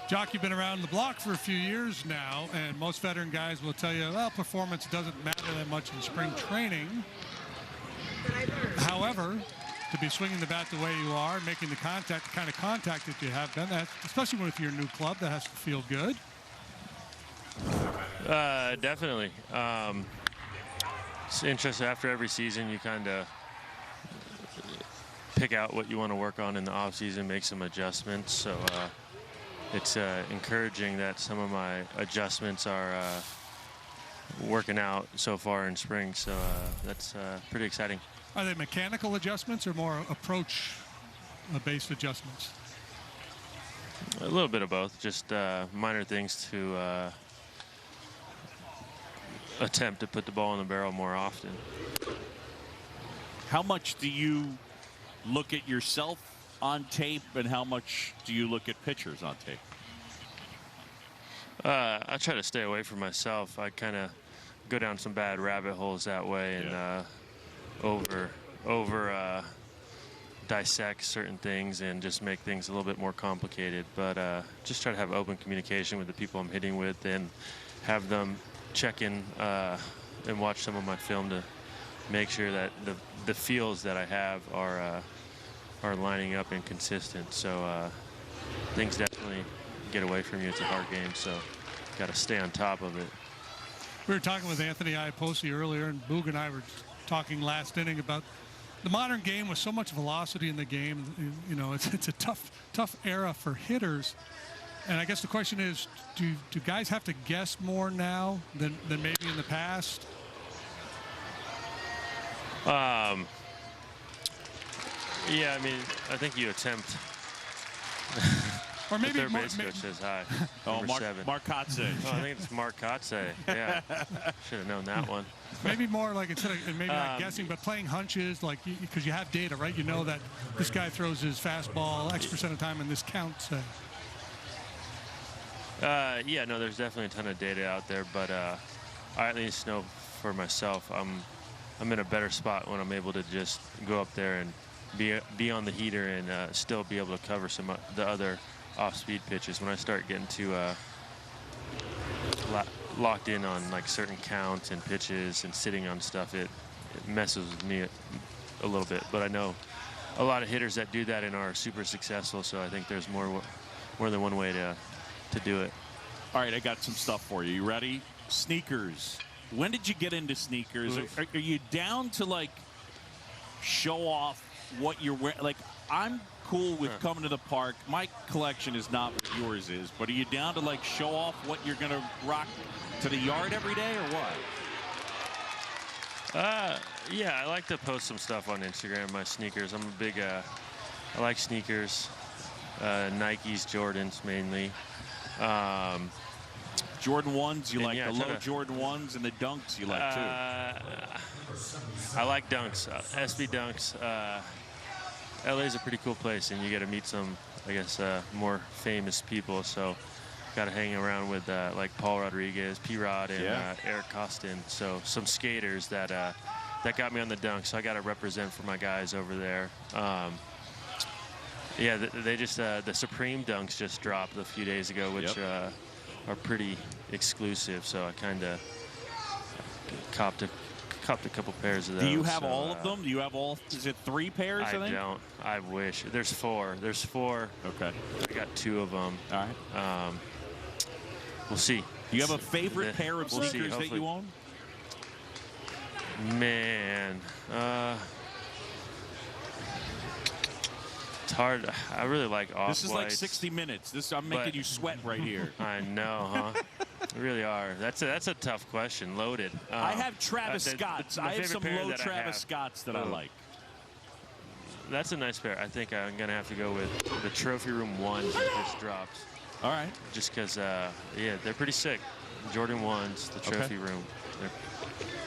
Jock, you've been around the block for a few years now, and most veteran guys will tell you, well, performance doesn't matter that much in spring training. However, to be swinging the bat the way you are, making the kind of contact that you have done, that, especially with your new club, that has to feel good. Definitely. It's interesting. After every season, you kind of pick out what you want to work on in the off season, make some adjustments. So it's encouraging that some of my adjustments are working out so far in spring. So that's pretty exciting. Are they mechanical adjustments or more approach-based adjustments? A little bit of both. Just minor things to attempt to put the ball in the barrel more often. How much do you look at yourself on tape, and how much do you look at pitchers on tape? I try to stay away from myself. I kind of go down some bad rabbit holes that way, and over dissect certain things and just make things a little bit more complicated. But just try to have open communication with the people I'm hitting with, and have them check in and watch some of my film to make sure that the feels that I have are lining up and consistent. So things definitely get away from you. It's a hard game, so got to stay on top of it. We were talking with Anthony Iapoce earlier, and Boog and I were talking last inning about the modern game with so much velocity in the game. You know, it's a tough era for hitters. And I guess the question is, do guys have to guess more now than maybe in the past? Yeah, I mean, I think you attempt. Or maybe the third base coach says hi. Oh, Mark Kotze. Oh, I think it's Mark Kotze. Yeah, should have known that one. Maybe more like instead of maybe not guessing, but playing hunches, like because you have data, right? You know that this guy throws his fastball X% of the time in this count, say. Yeah, no, there's definitely a ton of data out there, but I at least know for myself I'm in a better spot when I'm able to just go up there and be on the heater and still be able to cover some the other off-speed pitches. When I start getting too locked in on like certain counts and pitches and sitting on stuff, it messes with me a little bit. But I know a lot of hitters that do that and are super successful, so I think there's more than one way to do it. All right, I got some stuff for you. You ready? Sneakers. When did you get into sneakers? Are you down to like show off what you're wearing? Like, I'm cool with coming to the park. My collection is not what yours is, but are you down to like show off what you're gonna rock to the yard every day, or what? Yeah, I like to post some stuff on Instagram, my sneakers. I'm a big I like sneakers, Nikes, Jordans mainly. Jordan 1s, you like yeah, the low Jordan 1s, and the dunks you like too. I like dunks, SB dunks. LA's a pretty cool place, and you get to meet some, I guess, more famous people. So, got to hang around with like Paul Rodriguez, P-Rod, and Eric Costin. So, some skaters that got me on the dunks. So I got to represent for my guys over there. Yeah, they just the Supreme dunks just dropped a few days ago, which are pretty exclusive. So I kind of copped a couple pairs of those. Do you have all of them? Do you have all? Is it 3 pairs? I think? Don't. I wish. There's 4. There's 4. Okay. I got 2 of them. All right. We'll see. Do you have a favorite pair of sneakers that you own? Man, it's hard. I really like off-whites. This is like 60 minutes. I'm making you sweat right here. I know, huh? You really are. That's a tough question. Loaded. I have Travis Scotts. I have some low Travis Scotts that I like. That's a nice pair. I think I'm gonna have to go with the Trophy Room 1s that just dropped. All right. Just because, yeah, they're pretty sick. Jordan 1s, the Trophy Room.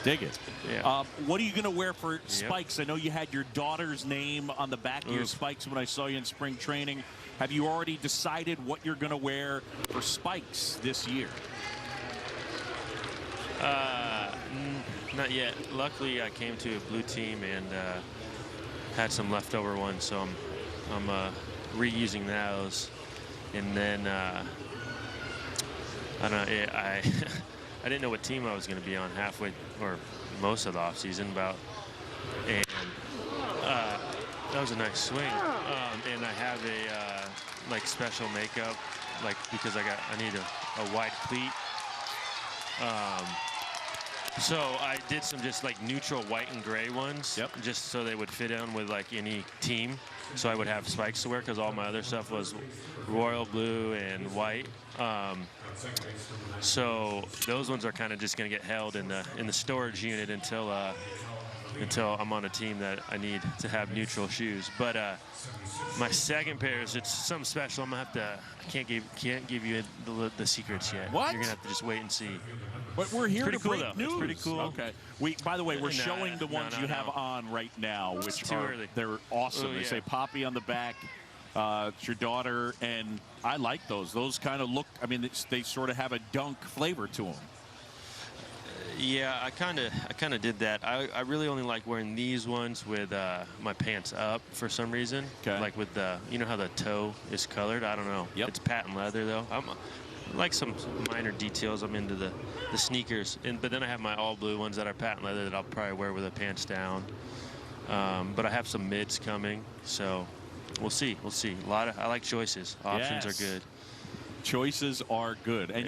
Dig it. Yeah. What are you going to wear for spikes? I know you had your daughter's name on the back of your spikes when I saw you in spring training. Have you already decided what you're going to wear for spikes this year? Not yet. Luckily, I came to a blue team and had some leftover ones, so I'm reusing those. And then I don't know. I didn't know what team I was going to be on halfway or most of the offseason and that was a nice swing. And I have a like special makeup, like because I need a wide cleat. So I did some just like neutral white and gray ones, just so they would fit in with like any team. So I would have spikes to wear because all my other stuff was royal blue and white. So those ones are kind of just going to get held in the storage unit until I'm on a team that I need to have neutral shoes. But my second pair is it's something special. I'm gonna have to. I can't give you the secrets yet. What? You're gonna have to just wait and see. But we're here to cool, break news. It's pretty cool. Okay. By the way, we're showing the ones you have on right now, which they're awesome. They say Poppy on the back. It's your daughter, and I like those. Those kind of look. I mean, they sort of have a dunk flavor to them. Yeah, I kind of did that. I really only like wearing these ones with my pants up for some reason. Okay. Like with you know how the toe is colored? I don't know. Yep. It's patent leather though. I like some minor details. I'm into the sneakers, but then I have my all blue ones that are patent leather that I'll probably wear with the pants down. But I have some mids coming, so we'll see. We'll see. I like choices. Options are good. Choices are good, and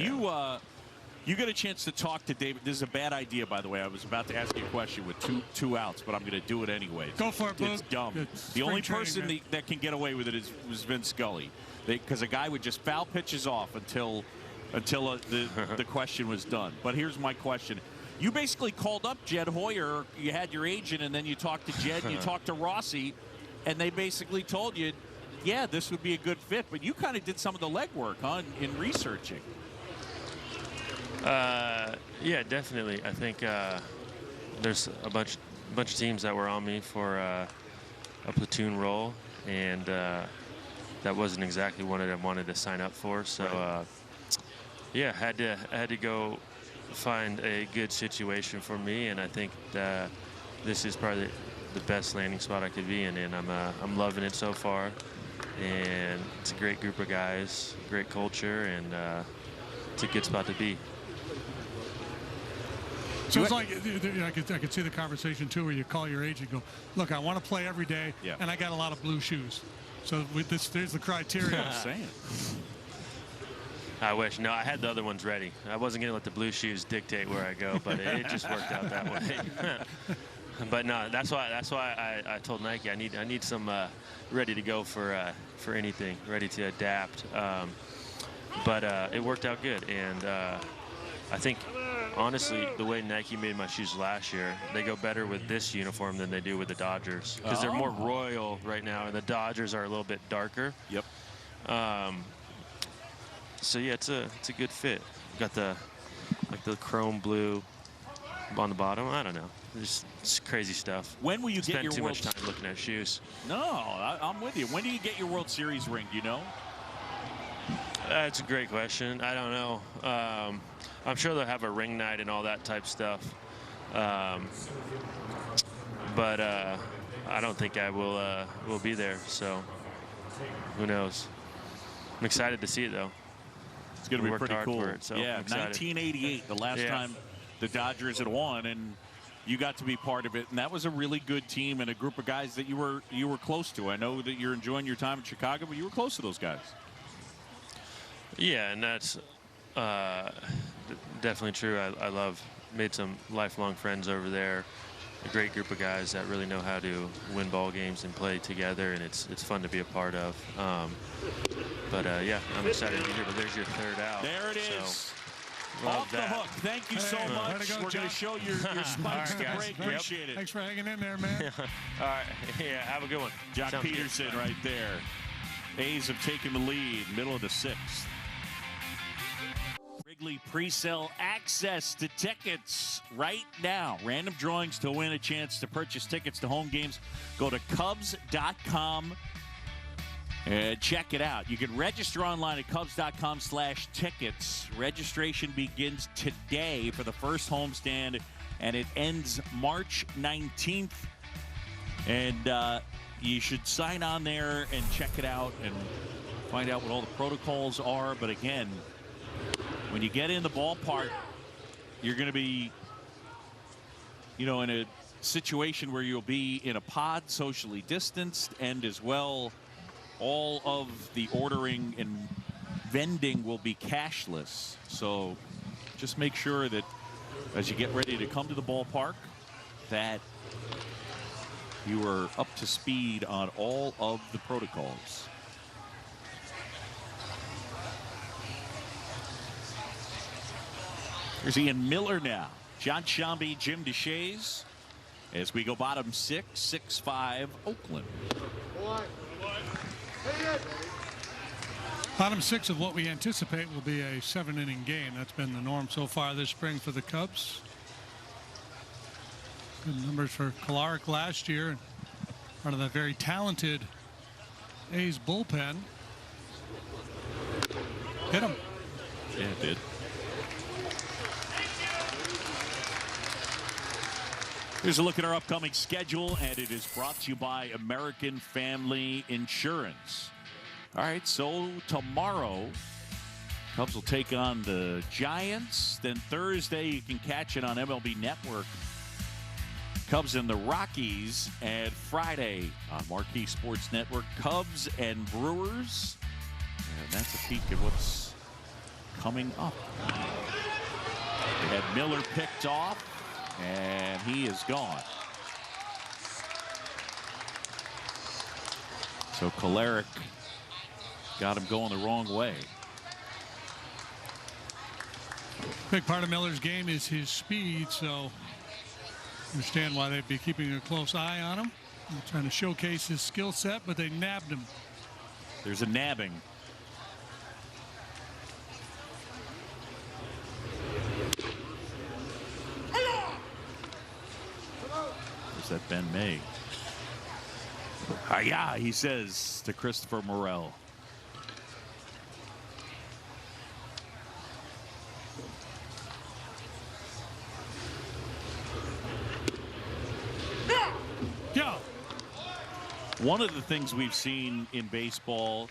you get a chance to talk to David. This is a bad idea, by the way. I was about to ask you a question with two outs, but I'm going to do it anyway. Go for it, Boog. It's dumb. The only person that can get away with it was Vince Scully, because a guy would just foul pitches off until the question was done. But here's my question. You basically called up Jed Hoyer. You had your agent, and then you talked to Jed, and you talked to Rossi, and they basically told you, yeah, this would be a good fit. But you kind of did some of the legwork, huh, in researching. Yeah, definitely. I think there's a bunch of teams that were on me for a platoon role, and that wasn't exactly what I wanted to sign up for. So, yeah, I had to go find a good situation for me, and I think that this is probably the best landing spot I could be in, and I'm loving it so far. And it's a great group of guys, great culture, and it's a good spot to be. So it's like, I could see the conversation too, where you call your agent and go, look, I want to play every day, and I got a lot of blue shoes. So with this, there's the criteria. I'm saying. I wish. No, I had the other ones ready. I wasn't going to let the blue shoes dictate where I go, but it just worked out that way. But no, that's why I told Nike I need some ready to go for anything, ready to adapt. But it worked out good, and I think honestly the way Nike made my shoes last year, they go better with this uniform than they do with the Dodgers, because they're more royal right now, and the Dodgers are a little bit darker. Yep. So yeah, it's a good fit. Got the chrome blue on the bottom. I don't know. Just crazy stuff. When will you get your Spend too much time looking at shoes? No, I'm with you. When do you get your World Series ring? Do you know? That's a great question. I don't know. I'm sure they'll have a ring night and all that type stuff. But I don't think I will be there. So who knows? I'm excited to see it though. It's going to be pretty cool. For it, so yeah, 1988, the last time the Dodgers had won, and you got to be part of it. And that was a really good team and a group of guys that you were close to. I know that you're enjoying your time in Chicago, but you were close to those guys. Yeah, and that's definitely true. I made some lifelong friends over there. A great group of guys that really know how to win ball games and play together, and it's fun to be a part of. Yeah, I'm excited to be here. But there's your third out. There it is. So, off the hook. Thank you so much. We're going to show your spikes to break. Appreciate it. Thanks for hanging in there, man. All right. Yeah, have a good one. Jock Peterson right there. A's have taken the lead, middle of the 6th. Wrigley pre-sale access to tickets right now. Random drawings to win a chance to purchase tickets to home games. Go to Cubs.com and check it out. You can register online at Cubs.com/tickets. Registration begins today for the first homestand, and it ends March 19th. And you should sign on there and check it out and find out what all the protocols are. But again, when you get in the ballpark, you're going to be, in a situation where you'll be in a pod, socially distanced, and as well, all of the ordering and vending will be cashless. So just make sure that as you get ready to come to the ballpark, that you are up to speed on all of the protocols. Here's Ian Miller now. John Shambi, Jim DeShays. As we go bottom 6, 6-5, Oakland. Bottom 6 of what we anticipate will be a 7-inning game. That's been the norm so far this spring for the Cubs. Good numbers for Kolarek last year, and part of that very talented A's bullpen. Hit him. Yeah, it did. Here's a look at our upcoming schedule, and it is brought to you by American Family Insurance. All right, so tomorrow, Cubs will take on the Giants. Then Thursday, you can catch it on MLB Network. Cubs and the Rockies. And Friday on Marquee Sports Network, Cubs and Brewers. And that's a peek at what's coming up. They had Miller picked off, and he is gone. So Kolarek got him going the wrong way. Big part of Miller's game is his speed, so understand why they'd be keeping a close eye on him. They're trying to showcase his skill set, but they nabbed him. There's a nabbing. There's that Ben May. Yeah, he says to Christopher Morel. Yeah. One of the things we've seen in baseball,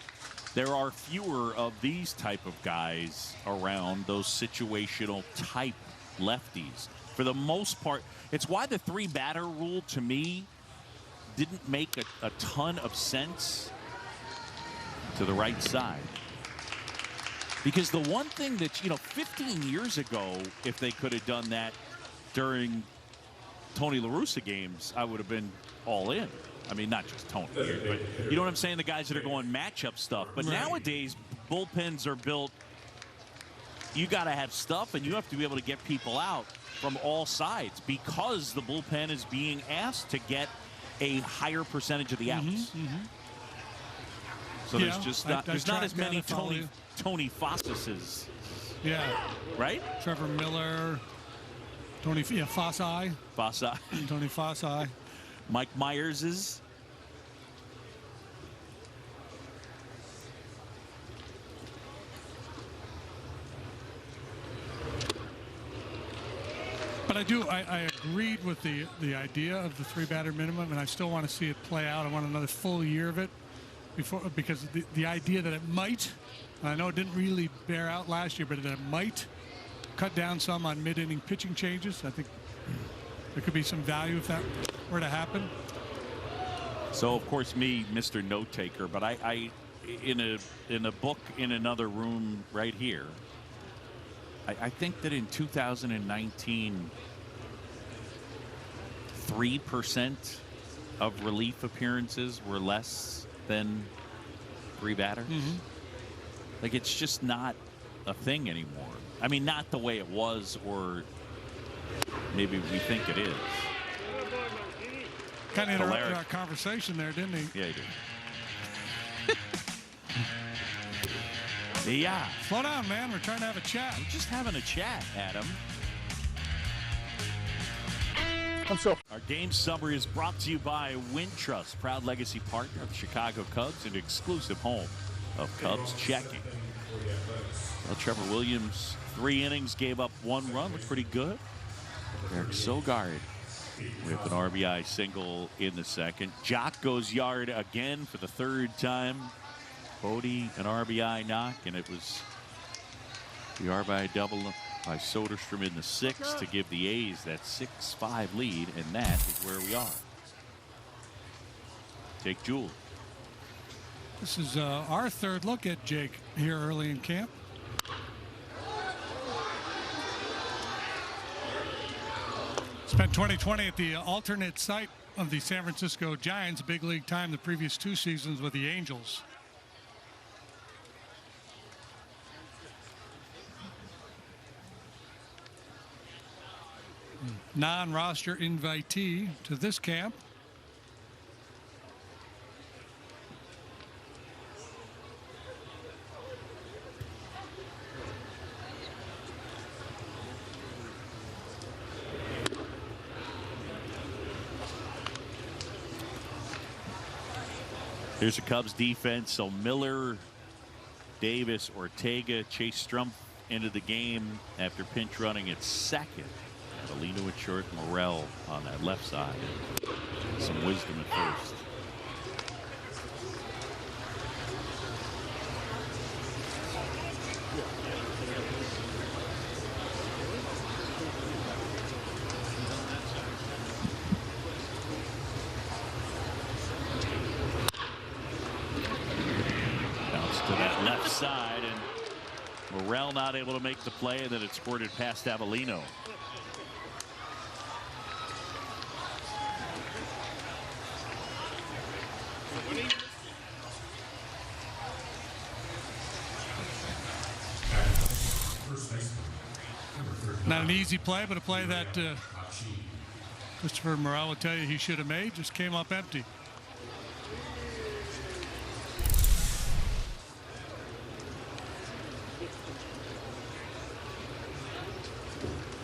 there are fewer of these type of guys around, those situational type lefties. For the most part, it's why the 3-batter rule to me didn't make a ton of sense to the right side. Because the one thing that, 15 years ago, if they could have done that during Tony La Russa games, I would have been all in. I mean, not just Tony, but you know what I'm saying? The guys that are going matchup stuff. But nowadays, bullpens are built. You got to have stuff, and you have to be able to get people out from all sides because the bullpen is being asked to get a higher percentage of the outs. So there's just not there's not as many Tony Fosses. Yeah. Right? Trevor Miller, Tony Fossey. Tony Fossey. Mike Myers is. But I agreed with the idea of the 3-batter minimum, and I still want to see it play out. I want another full year of it because the idea that it might, and I know it didn't really bear out last year, but that it might cut down some on mid-inning pitching changes. I think there could be some value if that were to happen. So, of course, me, Mr. Note Taker, but I in a book in another room right here, I think that in 2019, 3% of relief appearances were less than 3 batters. Mm-hmm. Like, it's just not a thing anymore. I mean, not the way it was, or maybe we think it is. Kind of interrupted our conversation there, didn't he? Yeah, he did. Yeah. Slow down, man. We're trying to have a chat. We're just having a chat, Adam. Our game summary is brought to you by Wintrust, proud legacy partner of the Chicago Cubs and exclusive home of Cubs checking. Well, Trevor Williams, 3 innings, gave up 1 run. Looks pretty good. Eric Sogard with an RBI single in the second. Jock goes yard again for the 3rd time. Bodie, an RBI knock, and it was the RBI double by Soderstrom in the 6th to give the A's that 6-5 lead, and that is where we are. Jake Jewell. This is our 3rd look at Jake here early in camp. Spent 2020 at the alternate site of the San Francisco Giants, big league time the previous 2 seasons with the Angels. Non-roster invitee to this camp. Here's the Cubs defense. So Miller, Davis, Ortega, Chase Strumpf into the game after pinch running at 2nd. Avelino at short, Morel on that left side. Some wisdom at first. Bounce to that left side, and Morel not able to make the play, and then it squirted past Avelino. Not an easy play, but a play that Christopher Morel would tell you he should have made. Just came up empty.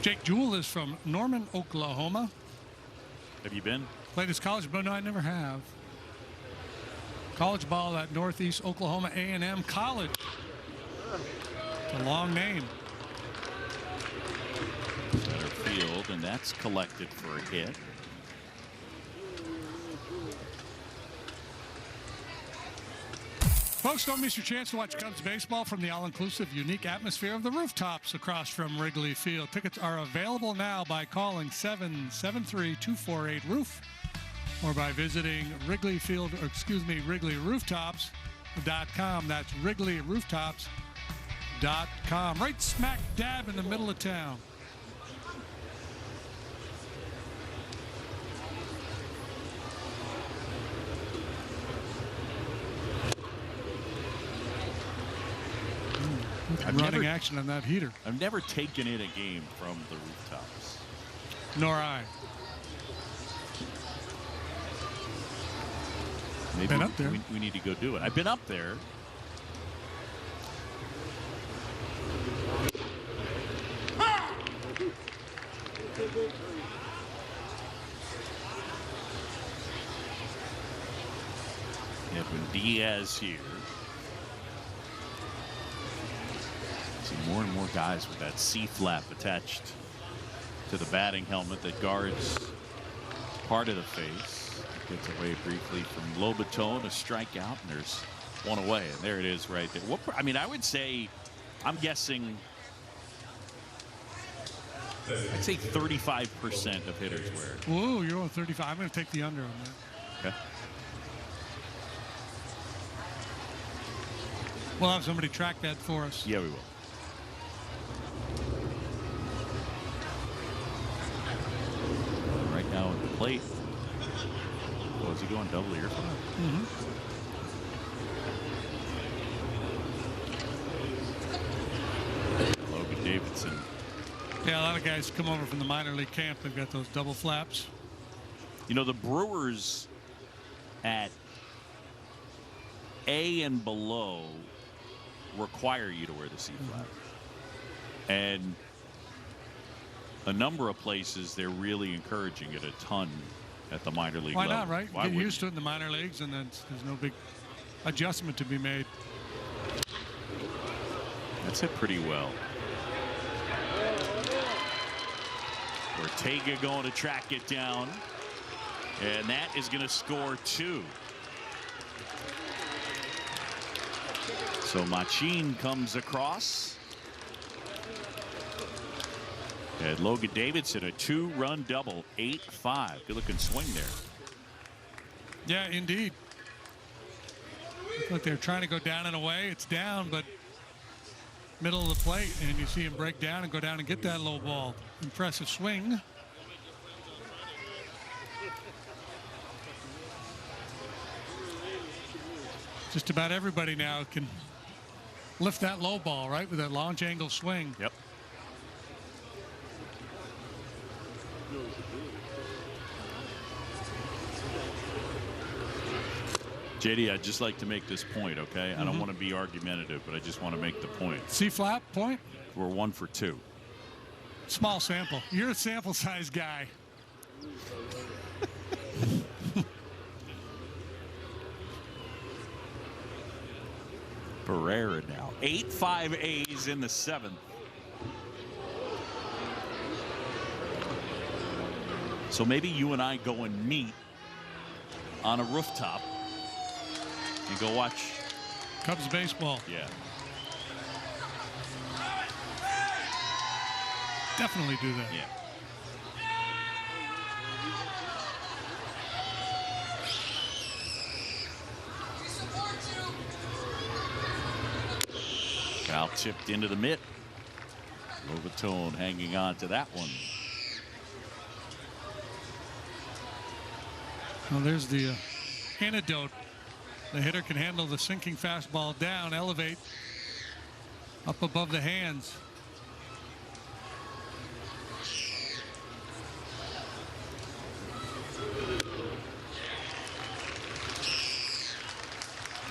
Jake Jewell is from Norman, Oklahoma. Have you been? Played his college, but no, I never have. College ball at Northeast Oklahoma A&M College. It's a long name. Center field, and that's collected for a hit. Folks, don't miss your chance to watch Cubs baseball from the all-inclusive, unique atmosphere of the rooftops across from Wrigley Field. Tickets are available now by calling 773-248-ROOF or by visiting WrigleyRooftops.com. That's WrigleyRooftops.com. Right smack dab in the middle of town. Running action on that heater. I've never taken in a game from the rooftops. Nor I. Maybe been up there. We need to go do it. I've been up there. Edwin Diaz here. See more and more guys with that C-flap attached to the batting helmet that guards part of the face. Gets away briefly from Lobaton, a strikeout, and there's one away, and there it is right there. I mean, I would say, I'm guessing I'd say 35% of hitters wear it. Ooh, you're on 35. I'm going to take the under on that. Okay. We'll have somebody track that for us. Yeah, we will. Right now at the plate. Oh, is he going double earphone? Mm-hmm. Logan Davidson. Yeah, a lot of guys come over from the minor league camp. They've got those double flaps. You know, the Brewers at A and below require you to wear the C flap. And a number of places, they're really encouraging it a ton at the minor league Why level. not, right? Why Get wouldn't used to it in the minor leagues, and then there's no big adjustment to be made. That's hit pretty well. Ortega going to track it down. And that is going to score 2. So Machin comes across. And Logan Davidson, a 2-run double, 8-5. Good looking swing there. Yeah, indeed. Look, they're trying to go down and away. It's down, but middle of the plate, and you see him break down and go down and get that low ball. Impressive swing. Just about everybody now can lift that low ball, right, with that launch angle swing. Yep. JD, I'd just like to make this point, okay? I don't want to be argumentative, but I just want to make the point. C-flap point? We're 1 for 2. Small sample. You're a sample size guy. Pereira now. 8-5 A's in the 7th. So maybe you and I go and meet on a rooftop and go watch Cubs baseball. Yeah. Definitely do that. Yeah. Foul tipped into the mitt. Lovatone hanging on to that one. Well, there's the antidote. The hitter can handle the sinking fastball down, elevate up above the hands.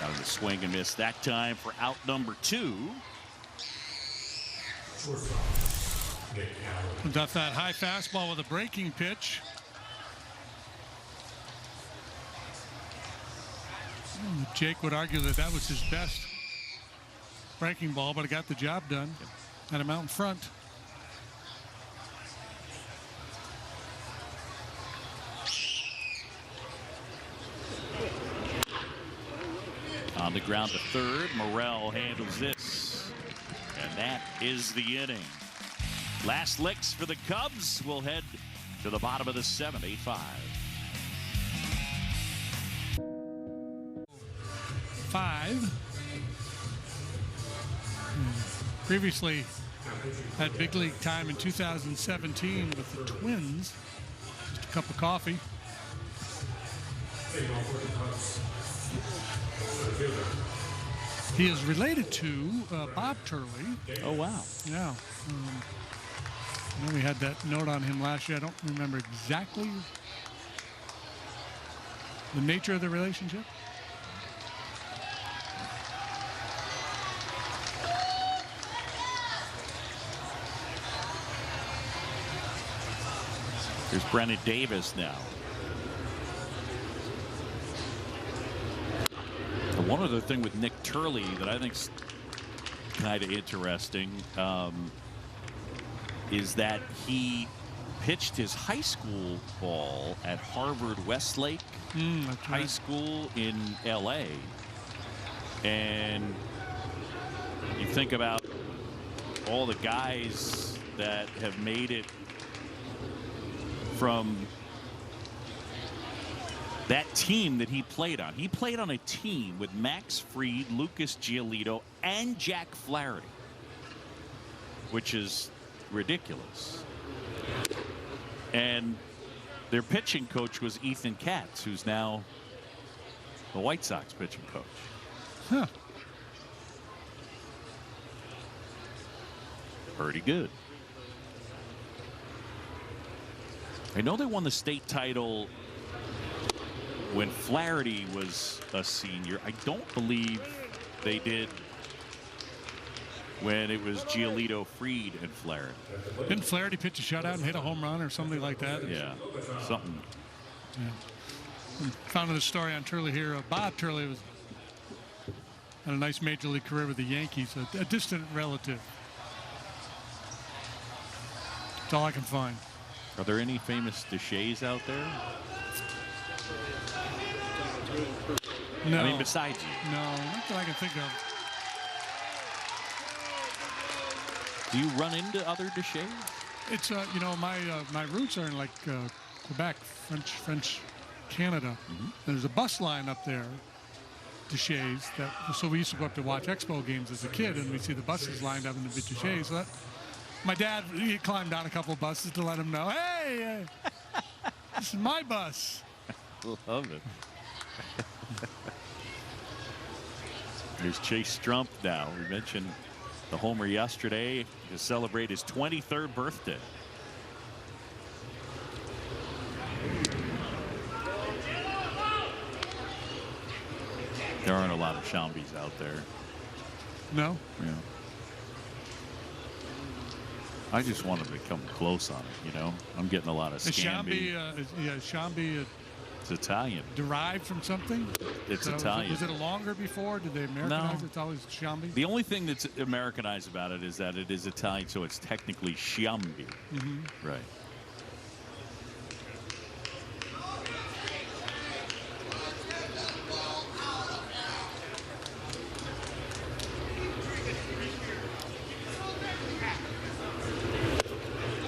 Out of the swing and miss that time for out number 2. Got that high fastball with a breaking pitch. Jake would argue that that was his best breaking ball, but it got the job done. Had him out in front. On the ground to third, Morrell handles this. And that is the inning. Last licks for the Cubs. We'll head to the bottom of the 7th, 8-5. 5. Previously had big league time in 2017 with the Twins. Just a cup of coffee. He is related to Bob Turley. Oh, wow. Yeah. I know we had that note on him last year. I don't remember exactly the nature of the relationship. Here's Brennan Davis now. One other thing with Nick Turley that I think's kind of interesting is that he pitched his high school ball at Harvard Westlake High School in LA. And you think about all the guys that have made it from that team that he played on. He played on a team with Max Fried, Lucas Giolito, and Jack Flaherty, which is ridiculous. And their pitching coach was Ethan Katz, who's now the White Sox pitching coach. Huh. Pretty good. I know they won the state title when Flaherty was a senior. I don't believe they did when it was Giolito, Fried, and Flaherty. Didn't Flaherty pitch a shutout and hit a home run or something like that? Yeah, something. Yeah. Found the story on Turley here. Bob Turley had a nice major league career with the Yankees, a distant relative. That's all I can find. Are there any famous Deshays out there? No. I mean, besides you. No, not that I can think of. Do you run into other Deshays? It's you know, my roots are in like Quebec, French Canada. There's a bus line up there, Deshays. So we used to go up to watch Expo games as a kid, and we'd see the buses lined up in the Deshays. So my dad, he climbed down a couple of buses to let him know, hey, this is my bus. Love it. Here's Chase Strump now. We mentioned the homer yesterday to celebrate his 23rd birthday. There aren't a lot of Shambys out there. No? Yeah. I just want him to come close on it, you know? I'm getting a lot of Scamby. Shambi It's Italian. derived from something? It's So Italian. Was it longer before? Did they Americanize No. it? It's always Shambi? The only thing that's Americanized about it is that it is Italian, so it's technically Sciambi. Right.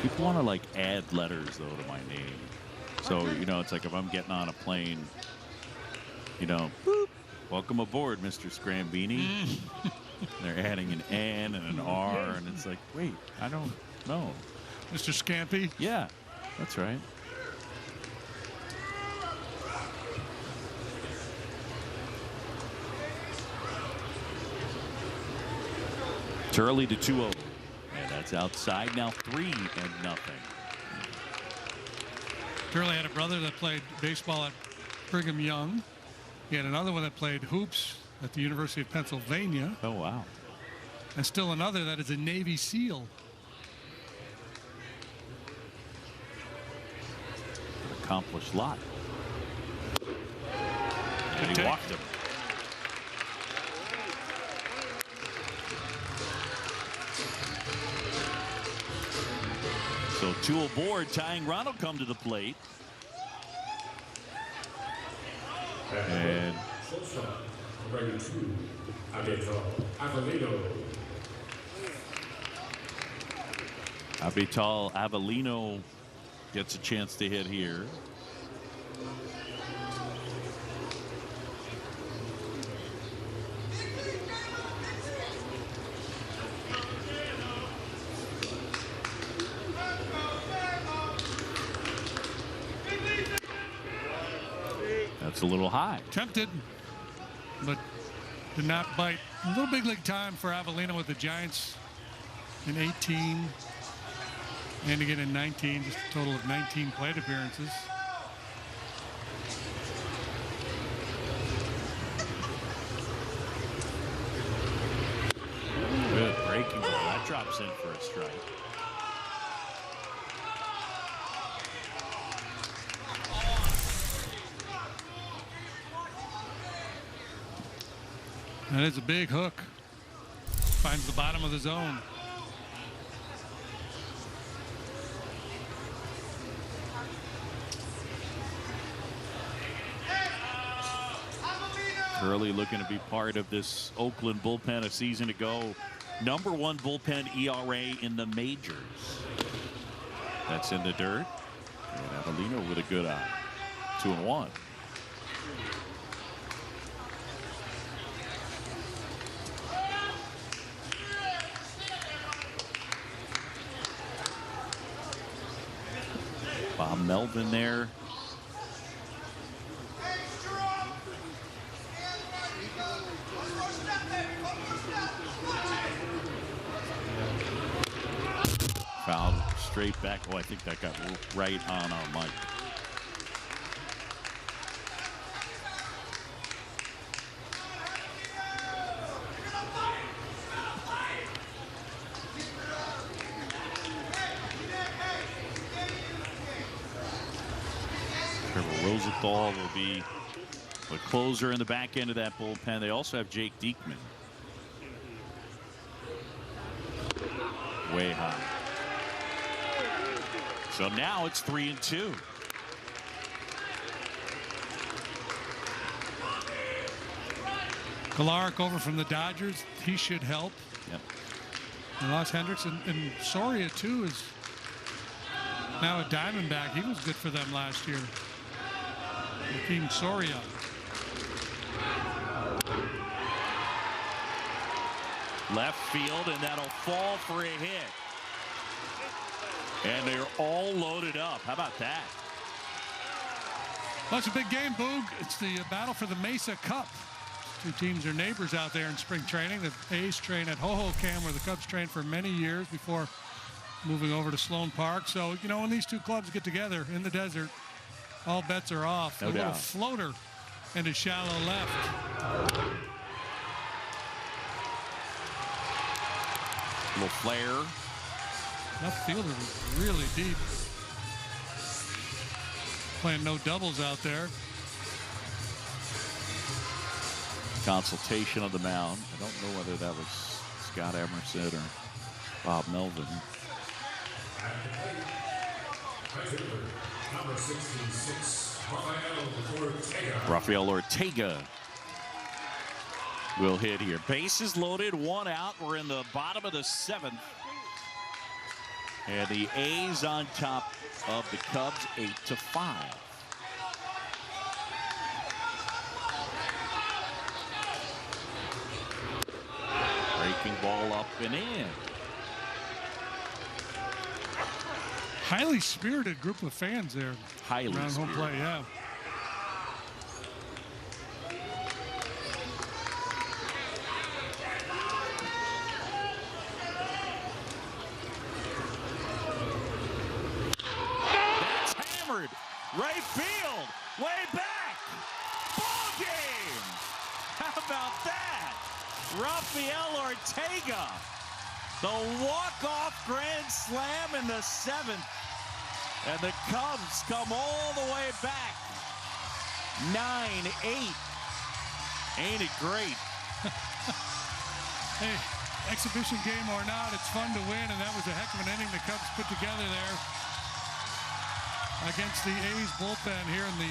People want to like add letters though to my name. So, you know, it's like if I'm getting on a plane, you know, boop, welcome aboard, Mr. Scrambini. They're adding an N and an R, and it's like, wait, I don't know. Mr. Scampy? Yeah, that's right. It's early to 2-0. And that's outside now, 3-0. Turley had a brother that played baseball at Brigham Young. He had another one that played hoops at the University of Pennsylvania. Oh, wow. And still another that is a Navy SEAL. Accomplished lot. And he take. walked him. So 2 aboard. Tying run will come to the plate. And Avital Avellino gets a chance to hit here. That's a little high. Tempted, but did not bite. A little big league time for Avellino with the Giants in 18 and again in 19, just a total of 19 plate appearances. Good breaking ball. That drops in for a strike. That is a big hook. Finds the bottom of the zone. Early looking to be part of this Oakland bullpen a season ago. #1 bullpen ERA in the majors. That's in the dirt. And Avelino with a good eye. 2-1. Bob Melvin there. Foul straight back. Oh, I think that got right on our mic. Rosenthal will be the closer in the back end of that bullpen. They also have Jake Diekman. Way high. So now it's 3-2. Kolarek over from the Dodgers. He should help. Yep. And Los Hendricks and Soria too is now a Diamondback. He was good for them last year. Joakim Soria. Left field, and that'll fall for a hit. And they're all loaded up. How about that? Well, it's a big game, Boog. It's the battle for the Mesa Cup. Two teams are neighbors out there in spring training. The A's train at Hohokam, where the Cubs trained for many years before moving over to Sloan Park. So, you know, when these two clubs get together in the desert, all bets are off. No a little doubt. floater into shallow left. Little flare. Left fielder was really deep. Playing no doubles out there. Consultation on the mound. I don't know whether that was Scott Emerson or Bob Melvin. Number 66, Rafael Ortega will hit here. Bases loaded, 1 out. We're in the bottom of the 7th. And the A's on top of the Cubs, 8-5. Breaking ball up and in. Highly spirited group of fans there. Highly around home spirited. plate, yeah. That's hammered. Right field. Way back. Ball game. How about that? Rafael Ortega. The walk-off grand slam in the 7th. And the Cubs come all the way back. 9-8. Ain't it great? Hey, exhibition game or not, it's fun to win, and that was a heck of an inning the Cubs put together there against the A's bullpen here in the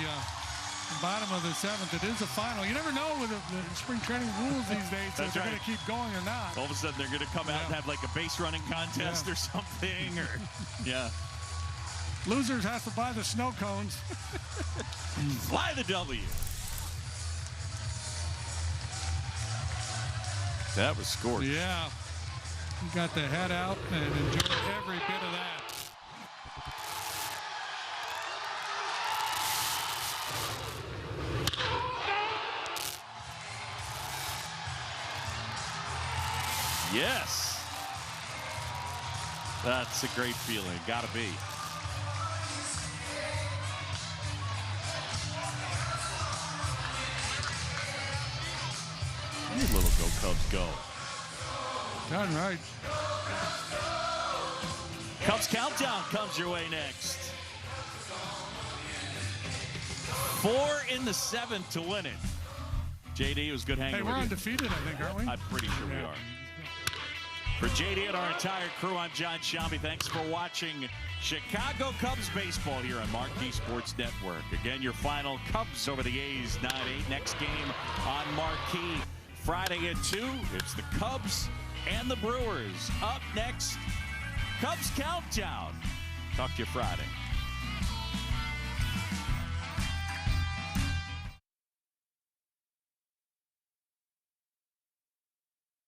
bottom of the 7th. It is a final. You never know with the spring training rules these days if they're going to keep going or not. All of a sudden, they're going to come out and have like a base running contest or something. Or yeah. Losers have to buy the snow cones. Fly the W. That was scorched. Yeah. You got the head out and enjoyed every bit of that. Yes. That's a great feeling. Gotta be. You little go Cubs go. Done right. Cubs countdown comes your way next. 4 in the 7th to win it. JD, was good hanging Hey, with we're you. undefeated, I think, aren't we? I'm pretty sure we are. For JD and our entire crew, I'm John Shambi. Thanks for watching Chicago Cubs baseball here on Marquee Sports Network. Again, your final Cubs over the A's 9-8. Next game on Marquee Friday at 2. It's the Cubs and the Brewers. Up next, Cubs Countdown. Talk to you Friday.